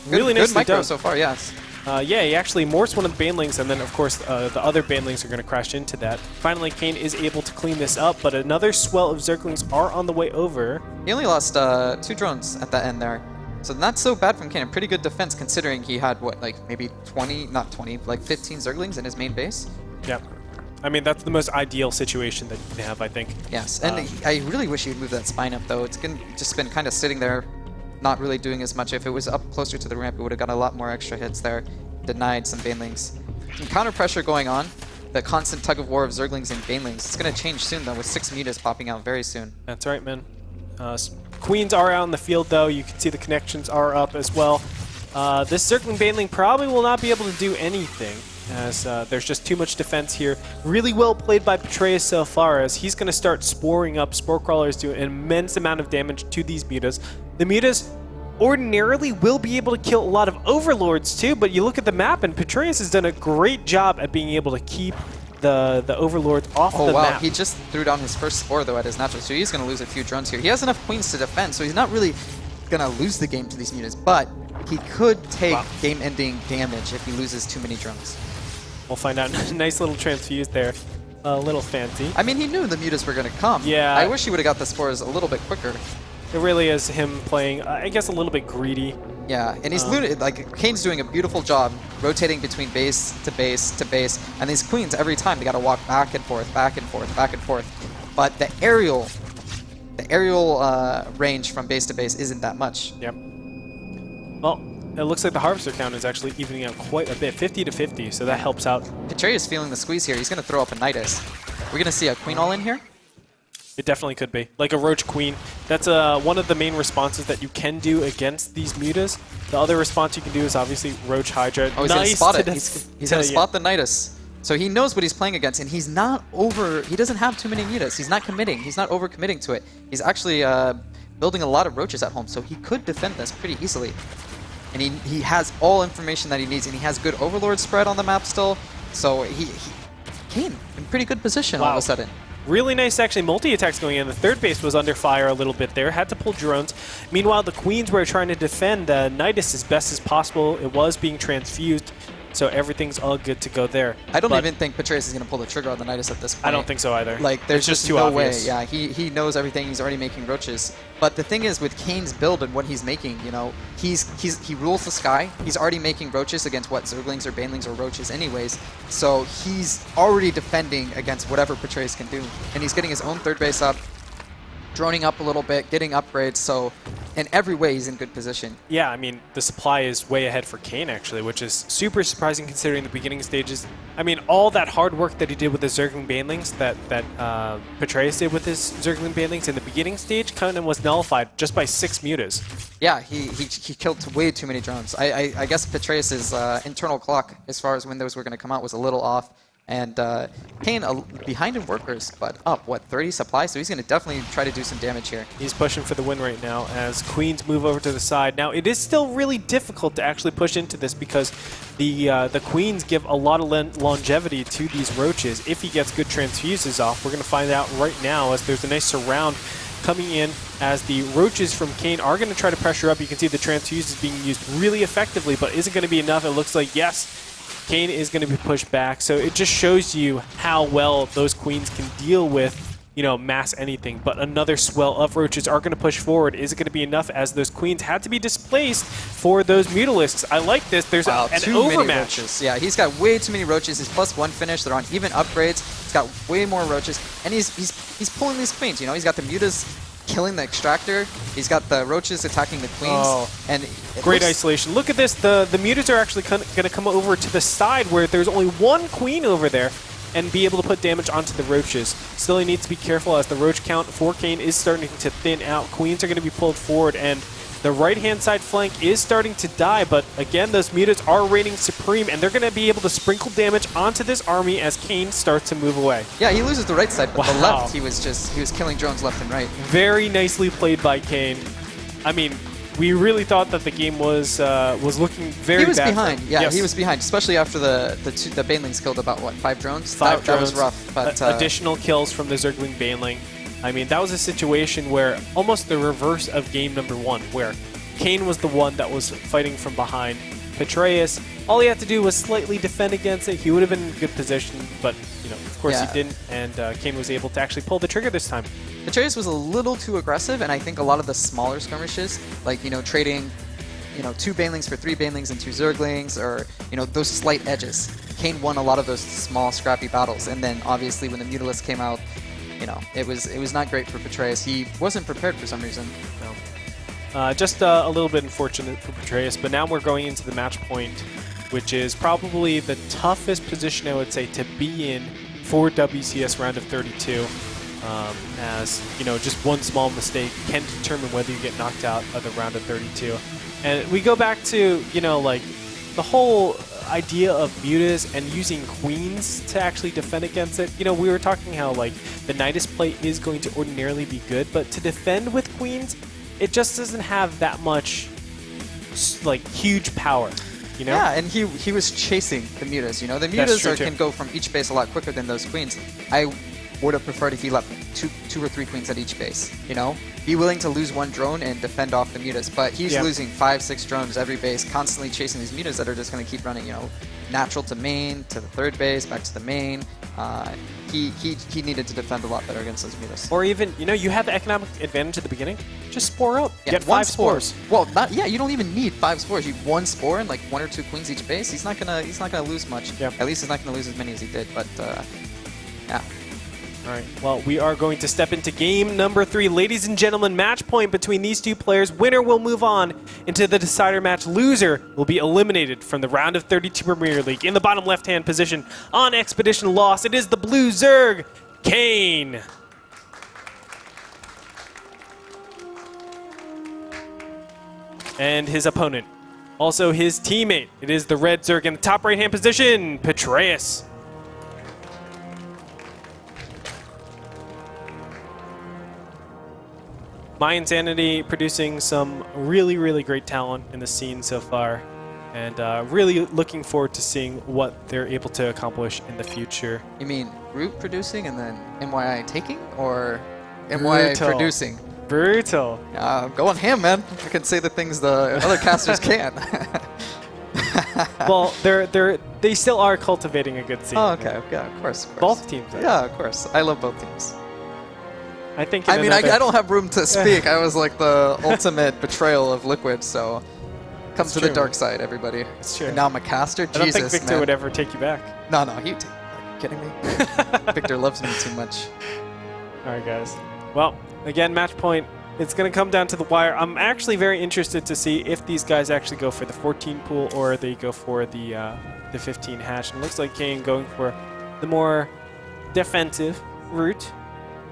really nicely good micro done so far. Yes. Yeah, he actually morphs one of the banelings, and then of course the other banelings are going to crash into that. Finally, Kane is able to clean this up, but another swell of Zerglings are on the way over. He only lost 2 drones at the end there. So not so bad from Kane. Pretty good defense considering he had, what, like maybe 20, not 20, like 15 Zerglings in his main base. Yeah. I mean, that's the most ideal situation that you can have, I think. Yes, and I really wish he'd move that spine up, though. It's just been kind of sitting there, not really doing as much. If it was up closer to the ramp, it would have got a lot more extra hits there. Denied some banelings. Some counter pressure going on. The constant tug of war of Zerglings and banelings. It's going to change soon, though, with 6 mutas popping out very soon. That's right, man. Queens are out in the field, though. You can see the connections are up as well. This Zergling baneling probably will not be able to do anything, as there's just too much defense here. Really well played by Petraeus so far, as he's going to start sporing up. Spore crawlers do an immense amount of damage to these mutas. The mutas ordinarily will be able to kill a lot of overlords too, but you look at the map and Petraeus has done a great job at being able to keep the Overlords off the wow. map. He just threw down his first spore, though, at his natural, so he's going to lose a few drones here. He has enough queens to defend, so he's not really going to lose the game to these mutas, but he could take game-ending damage if he loses too many drones. We'll find out. Nice little transfuse there. A little fancy. I mean, he knew the mutas were going to come. Yeah. I wish he would have got the spores a little bit quicker. It really is him playing, I guess, a little bit greedy. Yeah, and he's like Kane's doing a beautiful job rotating between base to base to base, and these queens every time they got to walk back and forth, back and forth, back and forth. But the aerial range from base to base isn't that much. Yep. Well, it looks like the harvester count is actually evening out quite a bit, 50 to 50, so that helps out. Petraeus feeling the squeeze here. He's going to throw up a Nidus. We're going to see a queen all in here. It definitely could be. Like a Roach Queen. That's one of the main responses that you can do against these mutas. The other response you can do is obviously Roach Hydra. Oh, he's going to spot it. He's going to spot the Nidus. So he knows what he's playing against, and he's not he doesn't have too many mutas. He's not committing. He's not over-committing to it. He's actually building a lot of roaches at home, so he could defend this pretty easily. And he has all information that he needs, and he has good Overlord spread on the map still. So Kane in pretty good position all of a sudden. Really nice, actually, multi-attacks going in. The third base was under fire a little bit there. Had to pull drones. Meanwhile, the Queens were trying to defend Nidus as best as possible. It was being transfused, so everything's all good to go there. I don't even think Petraeus is going to pull the trigger on the Nidus at this point. I don't think so either. Like, there's just no too obvious. way. Yeah, he knows everything. He's already making roaches. But the thing is, with Kane's build and what he's making, you know, he rules the sky. He's already making roaches against what Zerglings or Banelings or roaches anyways. So he's already defending against whatever Petraeus can do. And he's getting his own third base up, droning up a little bit, getting upgrades. So in every way, he's in good position. Yeah, I mean, the supply is way ahead for Kane, actually, which is super surprising considering the beginning stages. I mean, all that hard work that he did with the Zergling Banelings, that Petraeus did with his Zergling Banelings in the beginning stage, kind of was nullified just by 6 mutas. Yeah, he killed way too many drones. I guess Petraeus' internal clock, as far as when those were going to come out, was a little off. And Kane behind in workers, but up, what, 30 supply? So he's going to definitely try to do some damage here. He's pushing for the win right now as Queens move over to the side. Now, it is still really difficult to actually push into this because the Queens give a lot of longevity to these roaches. If he gets good transfuses off, we're going to find out right now as there's a nice surround coming in as the roaches from Kane are going to try to pressure up. You can see the transfuse is being used really effectively, but is it going to be enough? It looks like yes. Kane is going to be pushed back, so it just shows you how well those Queens can deal with, you know, mass anything. But another swell of roaches are going to push forward. Is it going to be enough as those Queens had to be displaced for those Mutalisks? I like this. There's an overmatch. Yeah, he's got way too many roaches. His +1 finish. They're on even upgrades. He's got way more roaches, and he's pulling these Queens. You know, he's got the mutas killing the extractor. He's got the roaches attacking the queens. And great isolation. Look at this. The mutas are actually going to come over to the side where there's only one queen over there and be able to put damage onto the roaches. Still, he needs to be careful as the roach count for Kane is starting to thin out. Queens are going to be pulled forward, and the right-hand side flank is starting to die, but again, those mutas are reigning supreme, and they're going to be able to sprinkle damage onto this army as Kane starts to move away. Yeah, he loses the right side, but the left, he was killing drones left and right. Very nicely played by Kane. I mean, we really thought that the game was looking very bad. He was behind. Yeah, yes. He was behind, especially after the Banelings killed about, what, 5 drones? 5 drones. That was rough. But additional kills from the Zergling Baneling. I mean, that was a situation where almost the reverse of game number 1, where Kane was the one that was fighting from behind. Petraeus, all he had to do was slightly defend against it. He would have been in good position, but, you know, of course he didn't, and Kane was able to actually pull the trigger this time. Petraeus was a little too aggressive, and I think a lot of the smaller skirmishes, like, you know, trading, you know, 2 Banelings for 3 Banelings and 2 Zerglings, or, you know, those slight edges. Kane won a lot of those small, scrappy battles, and then obviously when the Mutalisks came out, you know, it was not great for Petraeus. He wasn't prepared for some reason. No. Just a little bit unfortunate for Petraeus, but now we're going into the match point, which is probably the toughest position, I would say, to be in for WCS round of 32. As, you know, just one small mistake can determine whether you get knocked out of the round of 32. And we go back to, you know, like, the whole idea of mutas and using queens to actually defend against it. You know, we were talking how, like, the Nidus play is going to ordinarily be good, but to defend with queens, it just doesn't have that much, like, huge power. you know? Yeah, and he was chasing the mutas. You know, the mutas can go from each base a lot quicker than those queens. I would have preferred if he left two or three queens at each base. You know, be willing to lose one drone and defend off the mutas. But he's losing 5-6 drones every base, constantly chasing these mutas that are just going to keep running. You know, natural to main, to the third base, back to the main. He needed to defend a lot better against those mutas. Or even, you know, you have the economic advantage at the beginning. Just spore out. Yeah, Get 5 spores. Well, you don't even need 5 spores. You have 1 spore and like 1 or 2 queens each base. He's not gonna lose much. Yep. At least he's not gonna lose as many as he did. But yeah. All right, well, we are going to step into game number 3. Ladies and gentlemen, match point between these two players. Winner will move on into the decider match. Loser will be eliminated from the round of 32 Premier League. In the bottom left-hand position on Expedition Lost, it is the blue Zerg, Kane. And his opponent, also his teammate, it is the red Zerg in the top right-hand position, Petraeus. My Insanity producing some really, really great talent in the scene so far, and really looking forward to seeing what they're able to accomplish in the future. You mean Root producing and then MYI taking, or MYI producing? Brutal. Go on him, man. I can say the things the other casters can't. Well, they still are cultivating a good scene. Oh, okay. Yeah, of course. Both teams. Yeah, of course. I love both teams. I think. I mean, I don't have room to speak. I was like the ultimate betrayal of Liquid, so come to the dark side, everybody. It's true. And now I'm a caster. I don't think Victor would ever take you back. No, he'd take me. Are you kidding me? Victor loves me too much. All right, guys. Well, again, match point. It's going to come down to the wire. I'm actually very interested to see if these guys actually go for the 14 pool or they go for the 15 hash. And it looks like Kane going for the more defensive route.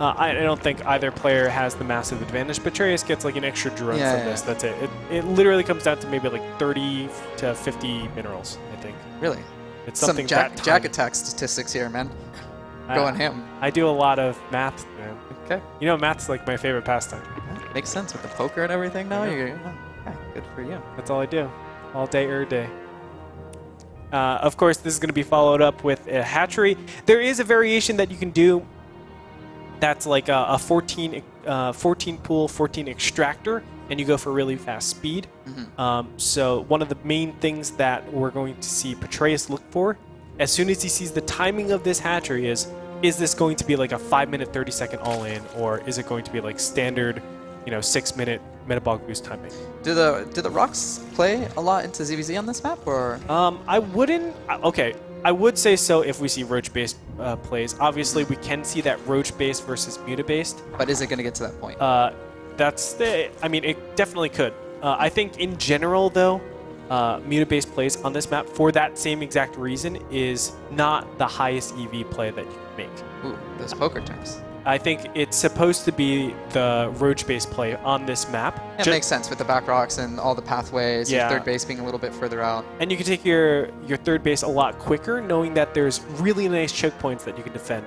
I don't think either player has the massive advantage. Petraeus gets like an extra drone from this. That's it. It literally comes down to maybe like 30 to 50 minerals, I think. Really? It's something Jack attack statistics here, man. Go on him. I do a lot of math, man. Okay. You know, math's like my favorite pastime. Makes sense with the poker and everything now. Yeah, good for you. That's all I do. All day, every day. Of course, this is going to be followed up with a hatchery. There is a variation that you can do that's like a 14 pool, 14 extractor, and you go for really fast speed. So one of the main things that we're going to see Petraeus look for as soon as he sees the timing of this hatchery is this going to be like a 5-minute, 30-second all-in, or is it going to be like standard, 6-minute metabolic boost timing? Do the rocks play a lot into ZvZ on this map, or? I wouldn't. Okay. I would say so if we see roach-based plays. Obviously, we can see that roach-based versus muta-based. But is it going to get to that point? I mean, it definitely could. I think in general, though, muta-based plays on this map, for that same exact reason, is not the highest EV play that you can make. Ooh, those poker terms. I think it's supposed to be the roach-based play on this map. It makes sense with the back rocks and all the pathways, your third base being a little bit further out. And you can take your third base a lot quicker, knowing that there's really nice choke points that you can defend.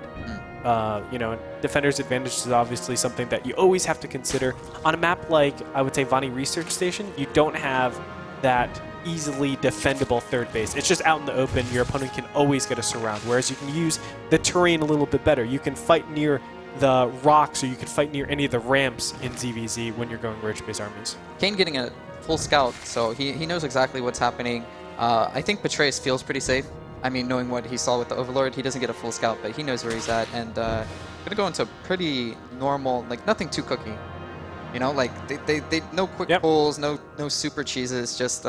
Defender's advantage is obviously something that you always have to consider. On a map like, I would say, Vani Research Station, you don't have that easily defendable third base. It's just out in the open. Your opponent can always get a surround, whereas you can use the terrain a little bit better. You can fight near the rocks, or you can fight near any of the ramps in ZvZ when you're going roach-based armies. Kane getting a full scout, so he knows exactly what's happening. I think Petraeus feels pretty safe. I mean, knowing what he saw with the Overlord, he doesn't get a full scout, but he knows where he's at, and going to go into pretty normal, like nothing too cookie. Like they no quick pulls, no super cheeses, just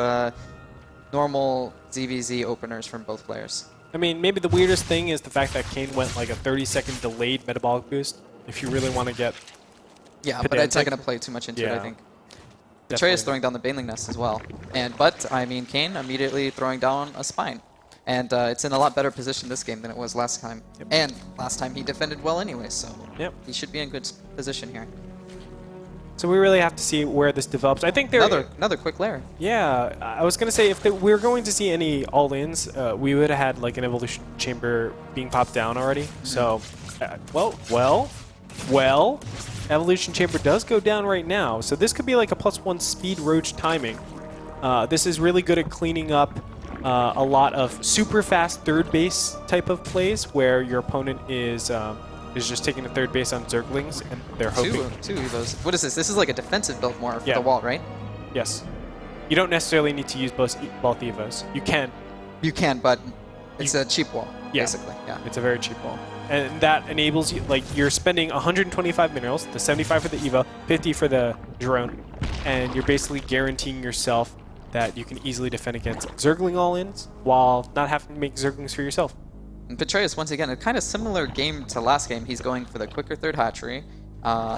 normal ZvZ openers from both players. I mean, maybe the weirdest thing is the fact that Kane went like a 30-second delayed metabolic boost. If you really want to get but it's not going to play too much into it, I think. Petraeus throwing down the Baneling Nest as well. But Kane immediately throwing down a Spine. And it's in a lot better position this game than it was last time. And last time he defended well anyway, so he should be in good position here. So we really have to see where this develops. I think there another quick layer. Yeah, I was gonna say if we were going to see any all-ins, we would have had like an evolution chamber being popped down already. So, well, evolution chamber does go down right now. So this could be like a +1 speed roach timing. This is really good at cleaning up a lot of super fast third base type of plays where your opponent is just taking the third base on Zerglings and they're hoping. Two Evos. What is this? This is like a defensive build more for Yeah. the wall, right? Yes. You don't necessarily need to use both Evos. You can. You can, but it's a cheap wall, Yeah. basically. Yeah. It's a very cheap wall. And that enables you, like, you're spending 125 minerals, the 75 for the Evo, 50 for the drone, and you're basically guaranteeing yourself that you can easily defend against Zergling all-ins while not having to make Zerglings for yourself. And Petraeus, once again, a kind of similar game to last game. He's going for the quicker third hatchery,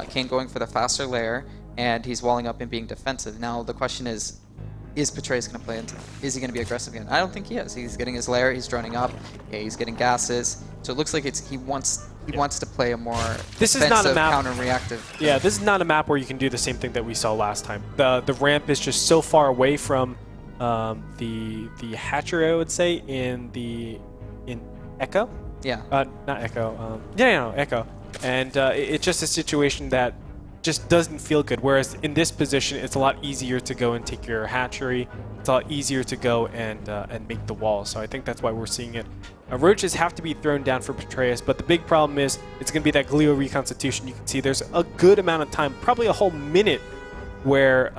Kane going for the faster lair, and he's walling up and being defensive. Now, the question is Petraeus going to play into it? Is he going to be aggressive again? I don't think he is. He's getting his lair, he's droning up, he's getting gases. So it looks like he wants to play a more This is not a defensive, map. counter-reactive. Yeah, this is not a map where you can do the same thing that we saw last time. The ramp is just so far away from the hatchery, I would say, in Echo. Yeah. Not Echo. Echo. And it's just a situation that just doesn't feel good. Whereas in this position, it's a lot easier to go and take your hatchery. It's a lot easier to go and make the wall. So I think that's why we're seeing it. Roaches have to be thrown down for Petraeus, but the big problem is it's going to be that Glio reconstitution. You can see there's a good amount of time, probably a whole minute, where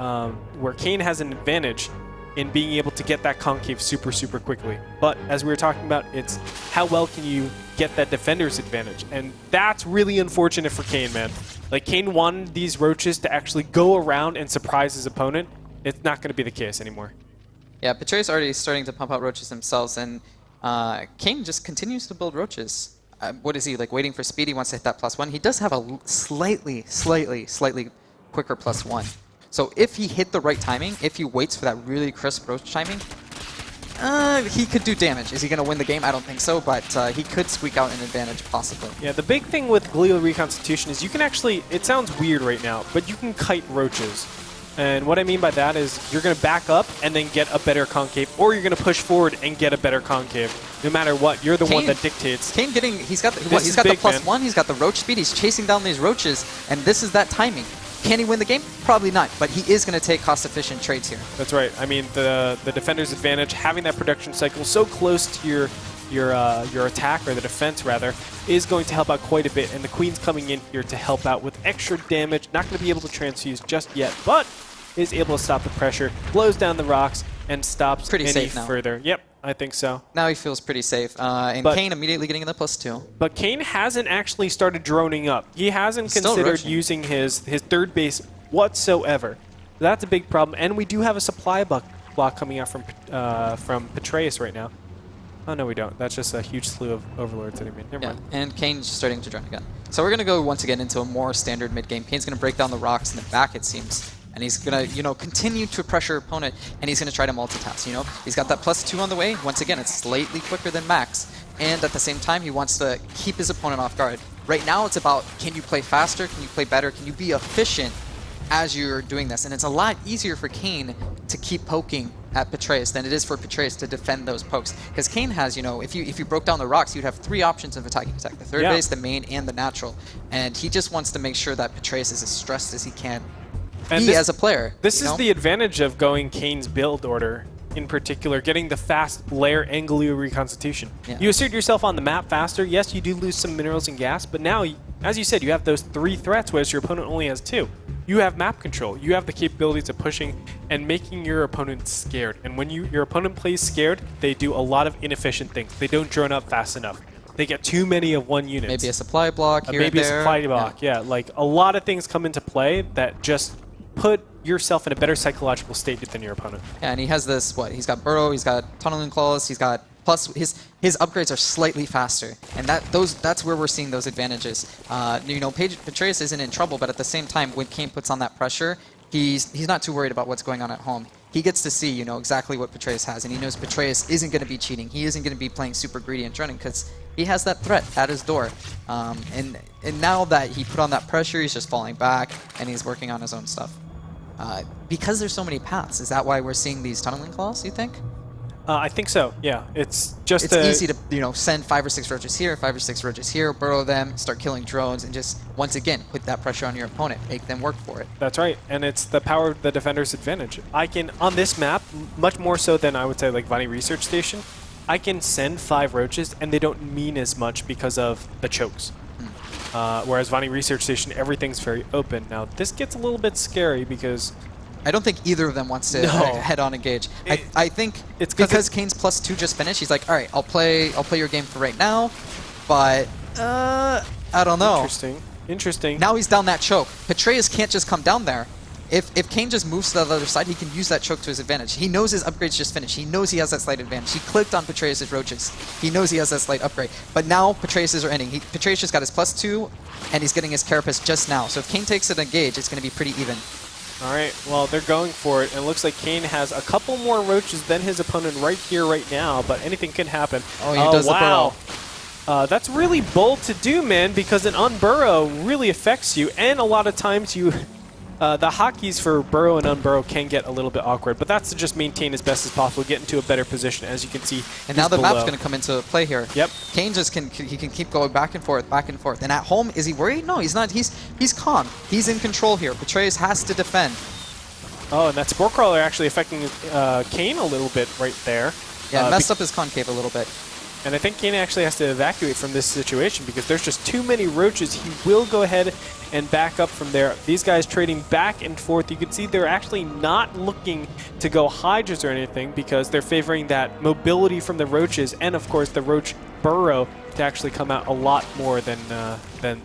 Kane has an advantage in being able to get that concave super, super quickly. But as we were talking about, it's how well can you get that defender's advantage? And that's really unfortunate for Kane, man. Like, Kane wanted these roaches to actually go around and surprise his opponent. It's not going to be the case anymore. Yeah, Petraeus already starting to pump out roaches themselves, and Kane just continues to build roaches. What is he, like, waiting for speed? He wants to hit that +1. He does have a slightly quicker +1. So if he hit the right timing, if he waits for that really crisp roach timing, he could do damage. Is he going to win the game? I don't think so, but he could squeak out an advantage, possibly. Yeah, the big thing with Glial Reconstitution is you can actually, it sounds weird right now, but you can kite roaches. And what I mean by that is you're going to back up and then get a better concave, or you're going to push forward and get a better concave. No matter what, you're the one that dictates. Kane getting, he's got the big, +1, he's got the roach speed, he's chasing down these roaches, and this is that timing. Can he win the game? Probably not, but he is going to take cost-efficient trades here. That's right. I mean, the defender's advantage, having that production cycle so close to your attack, or the defense rather, is going to help out quite a bit. And the Queen's coming in here to help out with extra damage. Not going to be able to transfuse just yet, but is able to stop the pressure, blows down the rocks, and stops Pretty any safe now. further. Yep, I think so. Now he feels pretty safe. And Kane immediately getting in the +2. But Kane hasn't actually started droning up. He hasn't Still considered rushing. using his third base whatsoever. That's a big problem. And we do have a supply block coming out from Petraeus right now. Oh, no, we don't. That's just a huge slew of overlords that he made. Never mind. And Kane's starting to drone again. So we're going to go once again into a more standard mid-game. Kane's going to break down the rocks in the back, it seems. And he's going to, continue to pressure opponent, and he's going to try to multitask, He's got that +2 on the way. Once again, it's slightly quicker than Max. And at the same time, he wants to keep his opponent off guard. Right now, it's about, can you play faster? Can you play better? Can you be efficient as you're doing this? And it's a lot easier for Kane to keep poking at Petraeus than it is for Petraeus to defend those pokes. Because Kane has, if you broke down the rocks, you'd have 3 options of attacking attack. The third base, the main, and the natural. And he just wants to make sure that Petraeus is as stressed as he can be as a player. This is the advantage of going Kane's build order, in particular, getting the fast lair and Glio Reconstitution. Yeah. You assert yourself on the map faster. Yes, you do lose some minerals and gas, but now, as you said, you have those 3 threats, whereas your opponent only has 2. You have map control. You have the capabilities of pushing and making your opponent scared. And when your opponent plays scared, they do a lot of inefficient things. They don't drone up fast enough. They get too many of one unit. Maybe a supply block here maybe and there. a supply block, yeah. Like, a lot of things come into play that just put yourself in a better psychological state than your opponent. Yeah, and he has this, he's got Burrow, he's got Tunneling Claws, he's got, plus his upgrades are slightly faster, and that's where we're seeing those advantages. Petraeus isn't in trouble, but at the same time, when Kane puts on that pressure, he's not too worried about what's going on at home. He gets to see, exactly what Petraeus has, and he knows Petraeus isn't going to be cheating. He isn't going to be playing super greedy and running, because he has that threat at his door. And now that he put on that pressure, he's just falling back, and he's working on his own stuff. Because there's so many paths, is that why we're seeing these Tunneling Claws, you think? I think so, yeah. It's just It's easy to send 5 or 6 roaches here, 5 or 6 roaches here, burrow them, start killing drones, and just once again put that pressure on your opponent, make them work for it. That's right, and it's the power of the defender's advantage. I can, on this map, much more so than I would say like Vani Research Station, I can send 5 roaches and they don't mean as much because of the chokes. Whereas Vani Research Station, everything's very open. Now this gets a little bit scary because I don't think either of them wants to head-on engage. I think it's because Kane's +2 just finished. He's like, all right, I'll play your game for right now, but I don't know. Interesting. Now he's down that choke. Petraeus can't just come down there. If Kane just moves to the other side, he can use that choke to his advantage. He knows his upgrade's just finished. He knows he has that slight advantage. He clicked on Petraeus' roaches. He knows he has that slight upgrade. But now Petraeus' are ending. Petraeus just got his +2, and he's getting his Carapace just now. So if Kane takes it engage, it's going to be pretty even. All right, well, they're going for it, and it looks like Kane has a couple more roaches than his opponent right here, right now, but anything can happen. Oh, he does the burrow. That's really bold to do, man, because an unburrow really affects you, and a lot of times you... the hotkeys for burrow and unburrow can get a little bit awkward, but that's to just maintain as best as possible, get into a better position, as you can see. And now the map's going to come into play here. Yep. Kane just can keep going back and forth, back and forth. And at home, is he worried? No, he's not. He's calm. He's in control here. Petraeus has to defend. Oh, and that Spore Crawler actually affecting Kane a little bit right there. Yeah, messed up his concave a little bit. And I think Kane actually has to evacuate from this situation because there's just too many roaches. He will go ahead and back up from there. These guys trading back and forth. You can see they're actually not looking to go Hydras or anything because they're favoring that mobility from the roaches and, of course, the roach burrow to actually come out a lot more than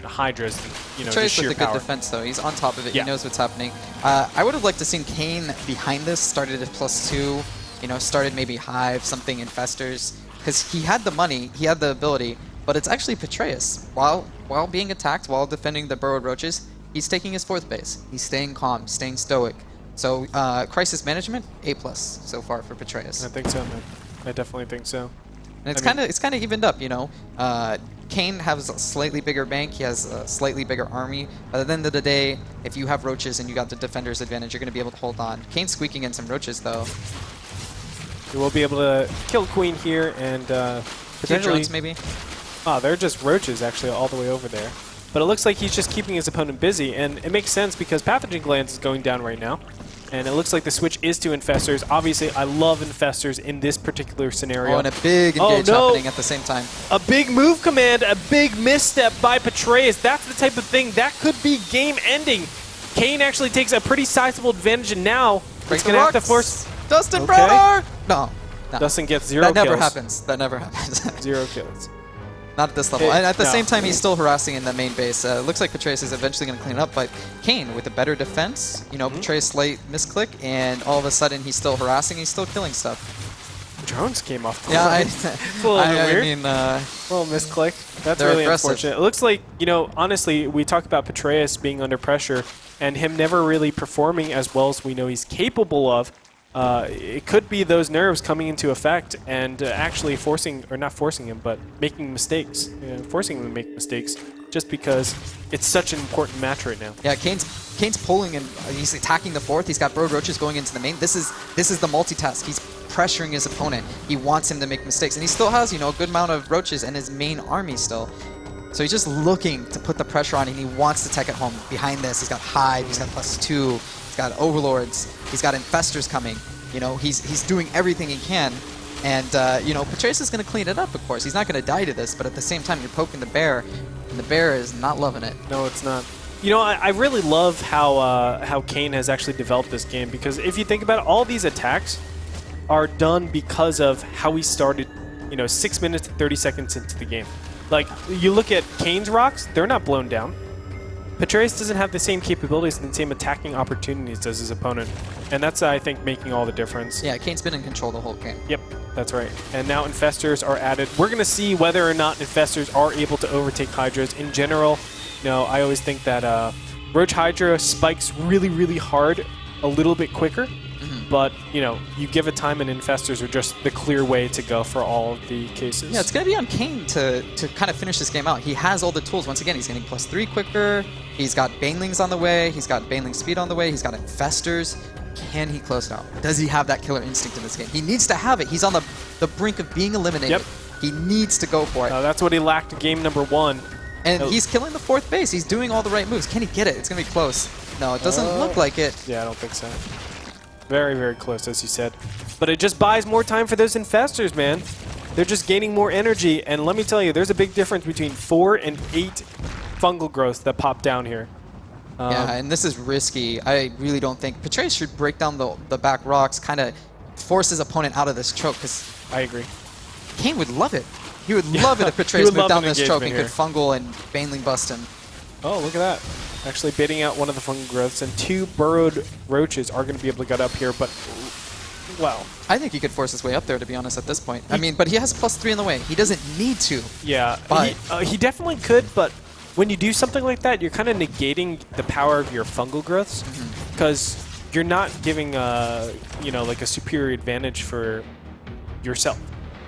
Hydras. Petraeus with a good defense, though. He's on top of it. Yeah. He knows what's happening. I would have liked to seen Kane behind this, started at +2, started maybe Hive, something Infestors. Because he had the money, he had the ability, but it's actually Petraeus. While being attacked, while defending the burrowed roaches, he's taking his 4th base. He's staying calm, staying stoic. So crisis management, A+ so far for Petraeus. I think so, man. I definitely think so. And it's kind of evened up, Kane has a slightly bigger bank. He has a slightly bigger army. But at the end of the day, if you have roaches and you got the defender's advantage, you're going to be able to hold on. Kane's squeaking in some roaches, though. We will be able to kill Queen here and potentially... drones, maybe? Oh, they're just roaches, actually, all the way over there. But it looks like he's just keeping his opponent busy, and it makes sense because Pathogen Glands is going down right now. And it looks like the switch is to Infestors. Obviously, I love Infestors in this particular scenario. Oh, and a big engage happening at the same time. A big move command, a big misstep by Petraeus. That's the type of thing that could be game-ending. Kane actually takes a pretty sizable advantage, and now he's going to have to force... Dustin Browner! No. Dustin gets 0 kills. That never happens. That never happens. 0 kills. Not at this level. And at the same time, he's still harassing in the main base. Looks like Petraeus is eventually going to clean it up, but Kane with a better defense, Petraeus slight misclick, and all of a sudden he's still harassing, he's still killing stuff. Drones came off. Yeah, it's a little weird. I mean, a little misclick. That's really aggressive. Unfortunate. It looks like, honestly, we talk about Petraeus being under pressure and him never really performing as well as we know he's capable of. It could be those nerves coming into effect and actually forcing, or not forcing him, but making mistakes. Forcing him to make mistakes just because it's such an important match right now. Yeah, Kane's pulling and he's attacking the 4th. He's got Brood Roaches going into the main. This is the multitask. He's pressuring his opponent. He wants him to make mistakes. And he still has, a good amount of Roaches in his main army still. So he's just looking to put the pressure on, and he wants to tech it home. Behind this, he's got Hive, he's got +2, he's got Overlords, he's got Infestors coming. He's doing everything he can. And, Petraeus is going to clean it up, of course. He's not going to die to this, but at the same time, you're poking the bear, and the bear is not loving it. No, it's not. I really love how Kane has actually developed this game, because if you think about it, all these attacks are done because of how he started, 6 minutes and 30 seconds into the game. Like, you look at Kane's rocks, they're not blown down. Petraeus doesn't have the same capabilities and the same attacking opportunities as his opponent. And that's, I think, making all the difference. Yeah, Kane's been in control the whole game. Yep, that's right. And now Infestors are added. We're going to see whether or not Infestors are able to overtake Hydras. In general, I always think that Roach Hydra spikes really, really hard, a little bit quicker. But, you give it time, and Infestors are just the clear way to go for all of the cases. Yeah, it's going to be on Kane to kind of finish this game out. He has all the tools. Once again, he's getting +3 quicker. He's got Banelings on the way. He's got Baneling speed on the way. He's got Infestors. Can he close it out? Does he have that killer instinct in this game? He needs to have it. He's on the brink of being eliminated. Yep. He needs to go for it. That's what he lacked in game number 1. And he's killing the 4th base. He's doing all the right moves. Can he get it? It's going to be close. No, it doesn't look like it. Yeah, I don't think so. Very, very close, as you said. But it just buys more time for those infestors, man. They're just gaining more energy. And let me tell you, there's a big difference between 4 and 8 fungal growths that pop down here. Yeah, and this is risky. I really don't think Petraeus should break down the back rocks, kind of force his opponent out of this choke, because I agree. Kane would love it. He would love it if Petraeus moved down this choke and here. could fungal and baneling bust him. Oh, look at that. Actually baiting out one of the fungal growths, and 2 burrowed roaches are going to be able to get up here, but, well. I think he could force his way up there, to be honest, at this point. I mean, but he has +3 in the way. He doesn't need to. Yeah, but he definitely could, but when you do something like that, you're kind of negating the power of your fungal growths, because you're not giving, you know, like a superior advantage for yourself.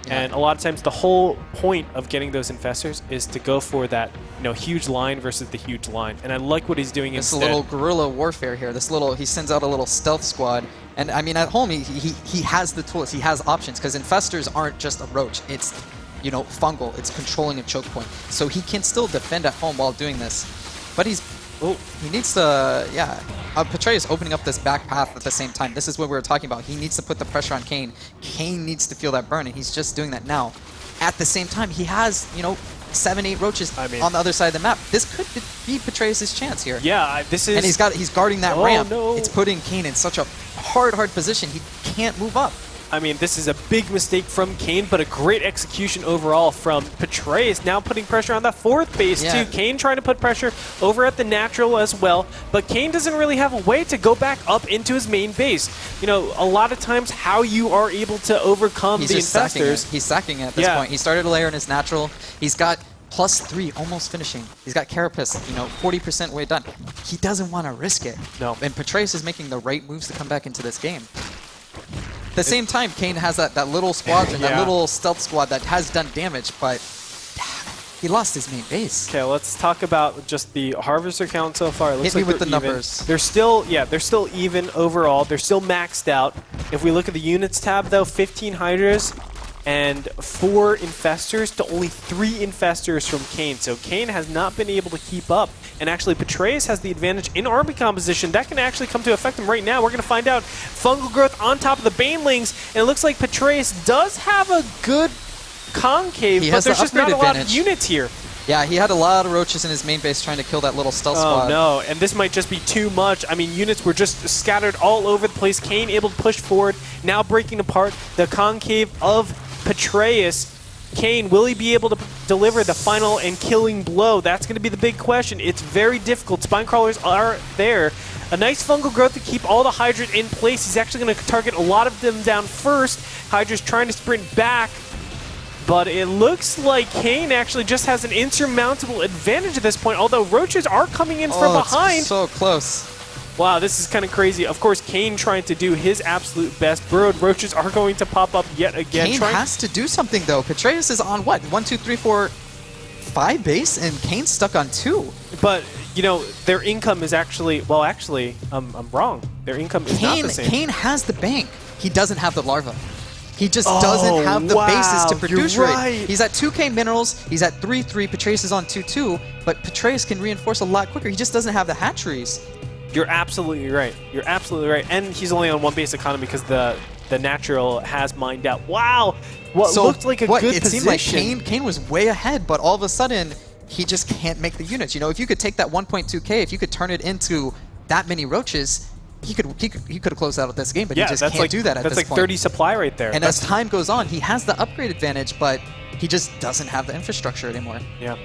Yeah. And a lot of times the whole point of getting those infestors is to go for that, you know, huge line versus the huge line. And I like what he's doing instead. This little guerrilla warfare here. He sends out a little stealth squad. And I mean, at home, he has the tools. He has options, because infestors aren't just a roach. It's, you know, fungal. It's controlling a choke point. So he can still defend at home while doing this. But he needs to, yeah. Petraeus opening up this back path at the same time. This is what we were talking about. He needs to put the pressure on Kane. Kane needs to feel that burn, and he's just doing that now. At the same time, he has, you know, 7, 8 roaches on the other side of the map. This could be Petraeus' chance here. Yeah, this is... And he's guarding that ramp. No. It's putting Kane in such a hard position. He can't move up. I mean, this is a big mistake from Kane, but a great execution overall from Petraeus. Now putting pressure on that 4th base, too. Kane trying to put pressure over at the natural as well, but Kane doesn't really have a way to go back up into his main base. You know, a lot of times how you are able to overcome the infestors... He's sacking it at this point. He started a layer in his natural. He's got +3, almost finishing. He's got Carapace, you know, 40% way done. He doesn't want to risk it. No. And Petraeus is making the right moves to come back into this game. At the same time, Kane has that little squadron, that little stealth squad that has done damage, but he lost his main base. Okay, let's talk about just the harvester count so far. It looks Hit me like with the even. numbers. They're still even overall. They're still maxed out. If we look at the units tab, though, 15 Hydras and 4 infestors to only 3 infestors from Kane. So Kane has not been able to keep up. And actually, Petraeus has the advantage in army composition. That can actually come to affect him right now. We're going to find out. Fungal growth on top of the banelings. And it looks like Petraeus does have a good concave, but there's just not a lot of units here. Yeah, he had a lot of roaches in his main base trying to kill that little stealth squad. Oh, no. And this might just be too much. I mean, units were just scattered all over the place. Kane able to push forward, now breaking apart the concave of Petraeus. Kane, will he be able to deliver the final and killing blow? That's going to be the big question. It's very difficult. Spine crawlers are there. A nice fungal growth to keep all the Hydras in place. He's actually going to target a lot of them down first. Hydra's trying to sprint back. But it looks like Kane actually just has an insurmountable advantage at this point, although roaches are coming in from behind. It's so close. Wow, this is kind of crazy. Of course, Kane trying to do his absolute best. Burrowed roaches are going to pop up yet again. Kane has to do something, though. Petraeus is on, what, 1, 2, 3, 4, 5 base, and Kane's stuck on 2. But, you know, their income is actually, well, actually, I'm wrong. Their income is not the same. Kane has the bank. He doesn't have the larva. He just doesn't have the bases to produce right. He's at 2k minerals. He's at 3-3. Petraeus is on 2-2. But Petraeus can reinforce a lot quicker. He just doesn't have the hatcheries. You're absolutely right. You're absolutely right. And he's only on 1 base economy because the natural has mined out. Wow! What looked like a good position. It seemed like Kane was way ahead, but all of a sudden, he just can't make the units. You know, if you could take that 1.2k, if you could turn it into that many roaches, he could have closed out this game, but he just can't do that at this point. That's like 30 supply right there. And as time goes on, he has the upgrade advantage, but he just doesn't have the infrastructure anymore. Yeah.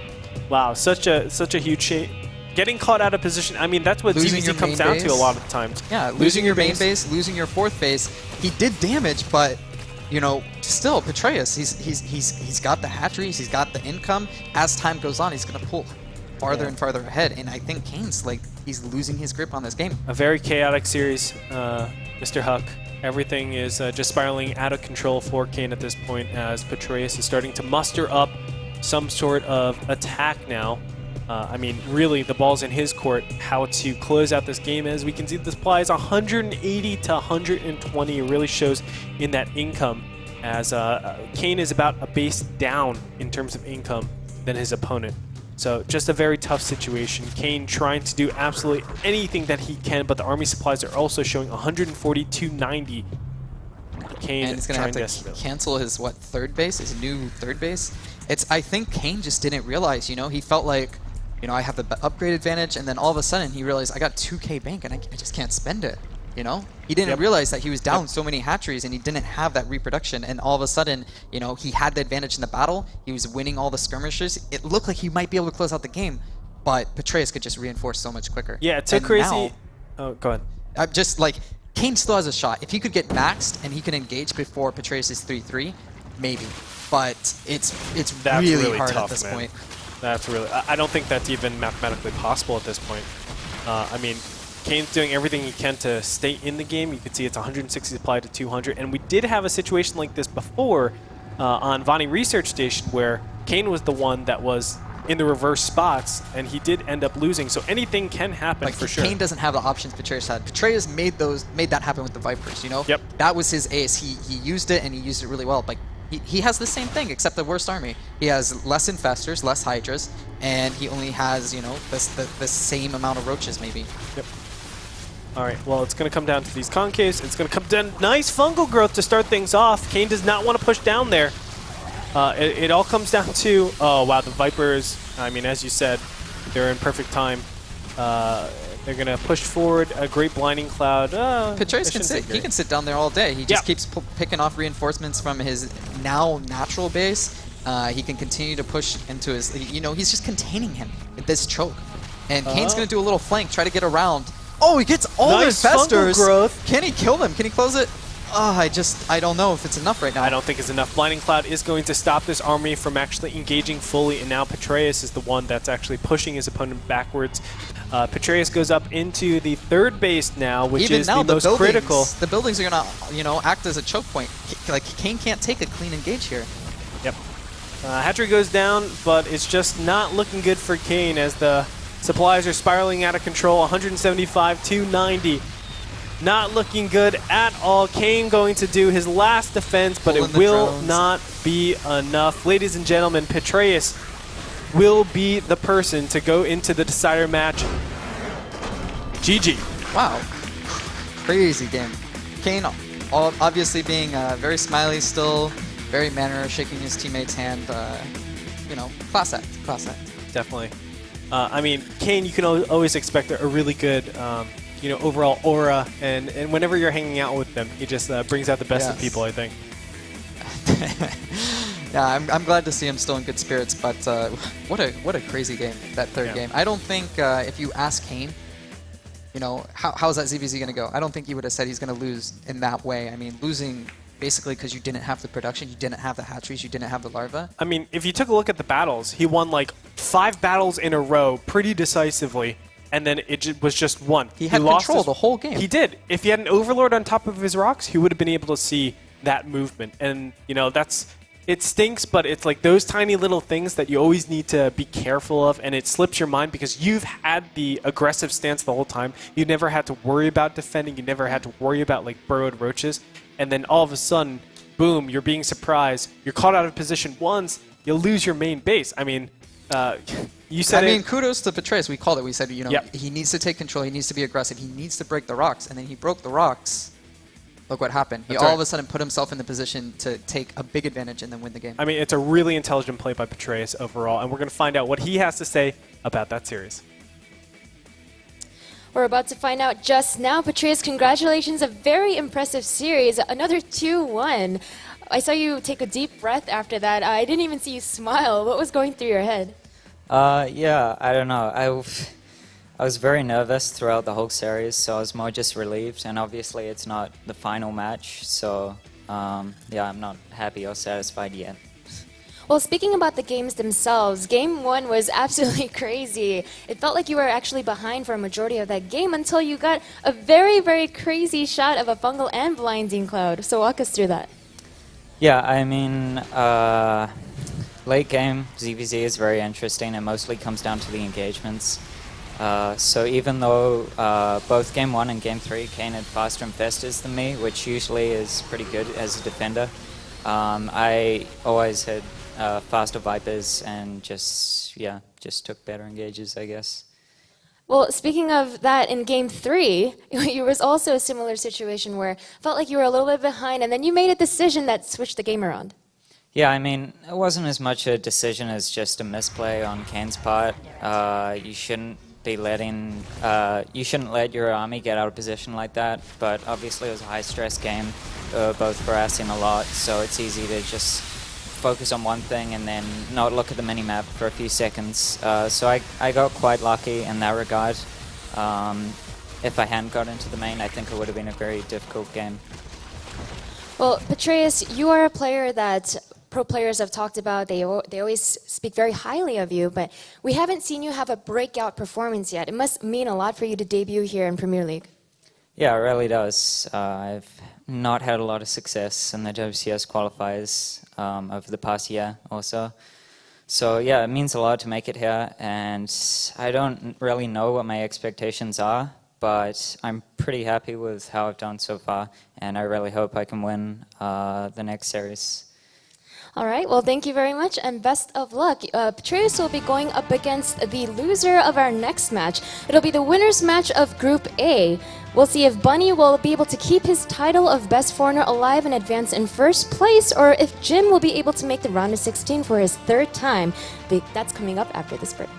Wow, such a huge shape. Getting caught out of position, I mean, that's what ZvZ comes down to a lot of the times. Yeah, losing your main base, losing your 4th base. He did damage, but, you know, still, Petraeus, he's got the hatcheries, he's got the income. As time goes on, he's going to pull farther and farther ahead, and I think Kane's, like, he's losing his grip on this game. A very chaotic series, Mr. Huck. Everything is just spiraling out of control for Kane at this point as Petraeus is starting to muster up some sort of attack now. I mean, really, the ball's in his court. How to close out this game, as we can see, the supply is 180 to 120. It really shows in that income, as Kane is about a base down in terms of income than his opponent. So just a very tough situation. Kane trying to do absolutely anything that he can, but the army supplies are also showing 140 to 90. Kane and he's going to have to cancel his, what, third base? His new third base? I think Kane just didn't realize, you know, he felt like, you know, I have the upgrade advantage, and then all of a sudden he realized I got 2k bank and I just can't spend it, you know? He didn't realize that he was down so many hatcheries and he didn't have that reproduction, and all of a sudden, you know, he had the advantage in the battle, he was winning all the skirmishes, it looked like he might be able to close out the game, but Petraeus could just reinforce so much quicker. Yeah, it's so crazy. Oh, go ahead. I'm just like, Kane still has a shot. If he could get maxed and he can engage before Petraeus is 3-3, maybe. But it's really hard tough, at this point. That's really... I don't think that's even mathematically possible at this point. I mean, Kane's doing everything he can to stay in the game. You can see it's 160 supply to 200. And we did have a situation like this before on Vani Research Station, where Kane was the one that was in the reverse spots, and he did end up losing. So anything can happen, like, for sure. Kane doesn't have the options Petraeus had. Petraeus made that happen with the Vipers, you know? Yep. That was his ace. He used it, and he used it really well. Like, he has the same thing, except the worst army. He has less Infestors, less Hydras, and he only has, you know, the same amount of Roaches, maybe. Yep. All right, well, it's going to come down to these concaves. It's going to come down. Nice fungal growth to start things off. Kane does not want to push down there. It all comes down to, oh, wow, the Vipers, I mean, as you said, they're in perfect time. They're going to push forward a great blinding cloud. Petraeus can sit down there all day. He just keeps picking off reinforcements from his now natural base. He can continue to push into his, you know, he's just containing him with this choke. And Kane's going to do a little flank, try to get around. Oh, he gets all the Infestors. Growth. Can he kill them? Can he close it? Oh, I don't know if it's enough right now. I don't think it's enough. Blinding Cloud is going to stop this army from actually engaging fully, and now Petraeus is the one that's actually pushing his opponent backwards. Petraeus goes up into the third base now, which Even is now, the most critical. The buildings are going to, you know, act as a choke point. Like, Kane can't take a clean engage here. Yep. Hatchery goes down, but it's just not looking good for Kane as the supplies are spiraling out of control, 175 to 90. Not looking good at all. Kane going to do his last defense, but it will not be enough. Ladies and gentlemen, Petraeus will be the person to go into the decider match. GG. Wow. Crazy game. Kane obviously being very smiley still, very manner, shaking his teammate's hand. You know, class act. Definitely. I mean, Kane, you can always expect a really good you know, overall aura, and whenever you're hanging out with them, he just brings out the best of people, I think. Yeah, I'm glad to see him still in good spirits, but what a crazy game, that third game. I don't think if you ask Kane, you know, how's that ZvZ going to go? I don't think he would have said he's going to lose in that way. I mean, losing basically because you didn't have the production, you didn't have the hatcheries, you didn't have the larvae. I mean, if you took a look at the battles, he won like 5 battles in a row pretty decisively. And then it was just one. He had control the whole game. He did. If he had an Overlord on top of his rocks, he would have been able to see that movement. And, you know, it stinks, but it's like those tiny little things that you always need to be careful of, and it slips your mind because you've had the aggressive stance the whole time. You never had to worry about defending. You never had to worry about, like, burrowed roaches. And then all of a sudden, boom, you're being surprised. You're caught out of position once. You'll lose your main base. I mean... you said I mean, kudos to Petraeus. We called it. We said, you know, he needs to take control. He needs to be aggressive. He needs to break the rocks. And then he broke the rocks. Look what happened. He all of a sudden put himself in the position to take a big advantage and then win the game. I mean, it's a really intelligent play by Petraeus overall, and we're going to find out what he has to say about that series. We're about to find out just now. Petraeus, congratulations. A very impressive series. Another 2-1. I saw you take a deep breath after that. I didn't even see you smile. What was going through your head? Yeah, I don't know. I was very nervous throughout the whole series, so I was more just relieved. And obviously, it's not the final match, so yeah, I'm not happy or satisfied yet. Well, speaking about the games themselves, Game 1 was absolutely crazy. It felt like you were actually behind for a majority of that game until you got a very, very crazy shot of a fungal and blinding cloud. So walk us through that. Yeah, I mean, late game, ZvZ is very interesting. It mostly comes down to the engagements. So even though both Game 1 and Game 3, Kane had faster infestors than me, which usually is pretty good as a defender, I always had faster Vipers and just took better engages, I guess. Well, speaking of that, in Game 3, it was also a similar situation where it felt like you were a little bit behind, and then you made a decision that switched the game around. Yeah, I mean, it wasn't as much a decision as just a misplay on Kane's part. You shouldn't let your army get out of position like that, but obviously it was a high-stress game, both harassing a lot, so it's easy to just focus on one thing and then not look at the mini-map for a few seconds. So I got quite lucky in that regard. If I hadn't got into the main, I think it would have been a very difficult game. Well, Petraeus, you are a player that pro players have talked about. They always speak very highly of you, but we haven't seen you have a breakout performance yet. It must mean a lot for you to debut here in Premier League. Yeah, it really does. I've not had a lot of success in the WCS qualifiers over the past year or so. So yeah, it means a lot to make it here, and I don't really know what my expectations are, but I'm pretty happy with how I've done so far, and I really hope I can win the next series. All right, well, thank you very much, and best of luck. Petraeus will be going up against the loser of our next match. It'll be the winner's match of Group A. We'll see if Bunny will be able to keep his title of Best Foreigner alive and advance in first place, or if Jim will be able to make the round of 16 for his third time. That's coming up after this break.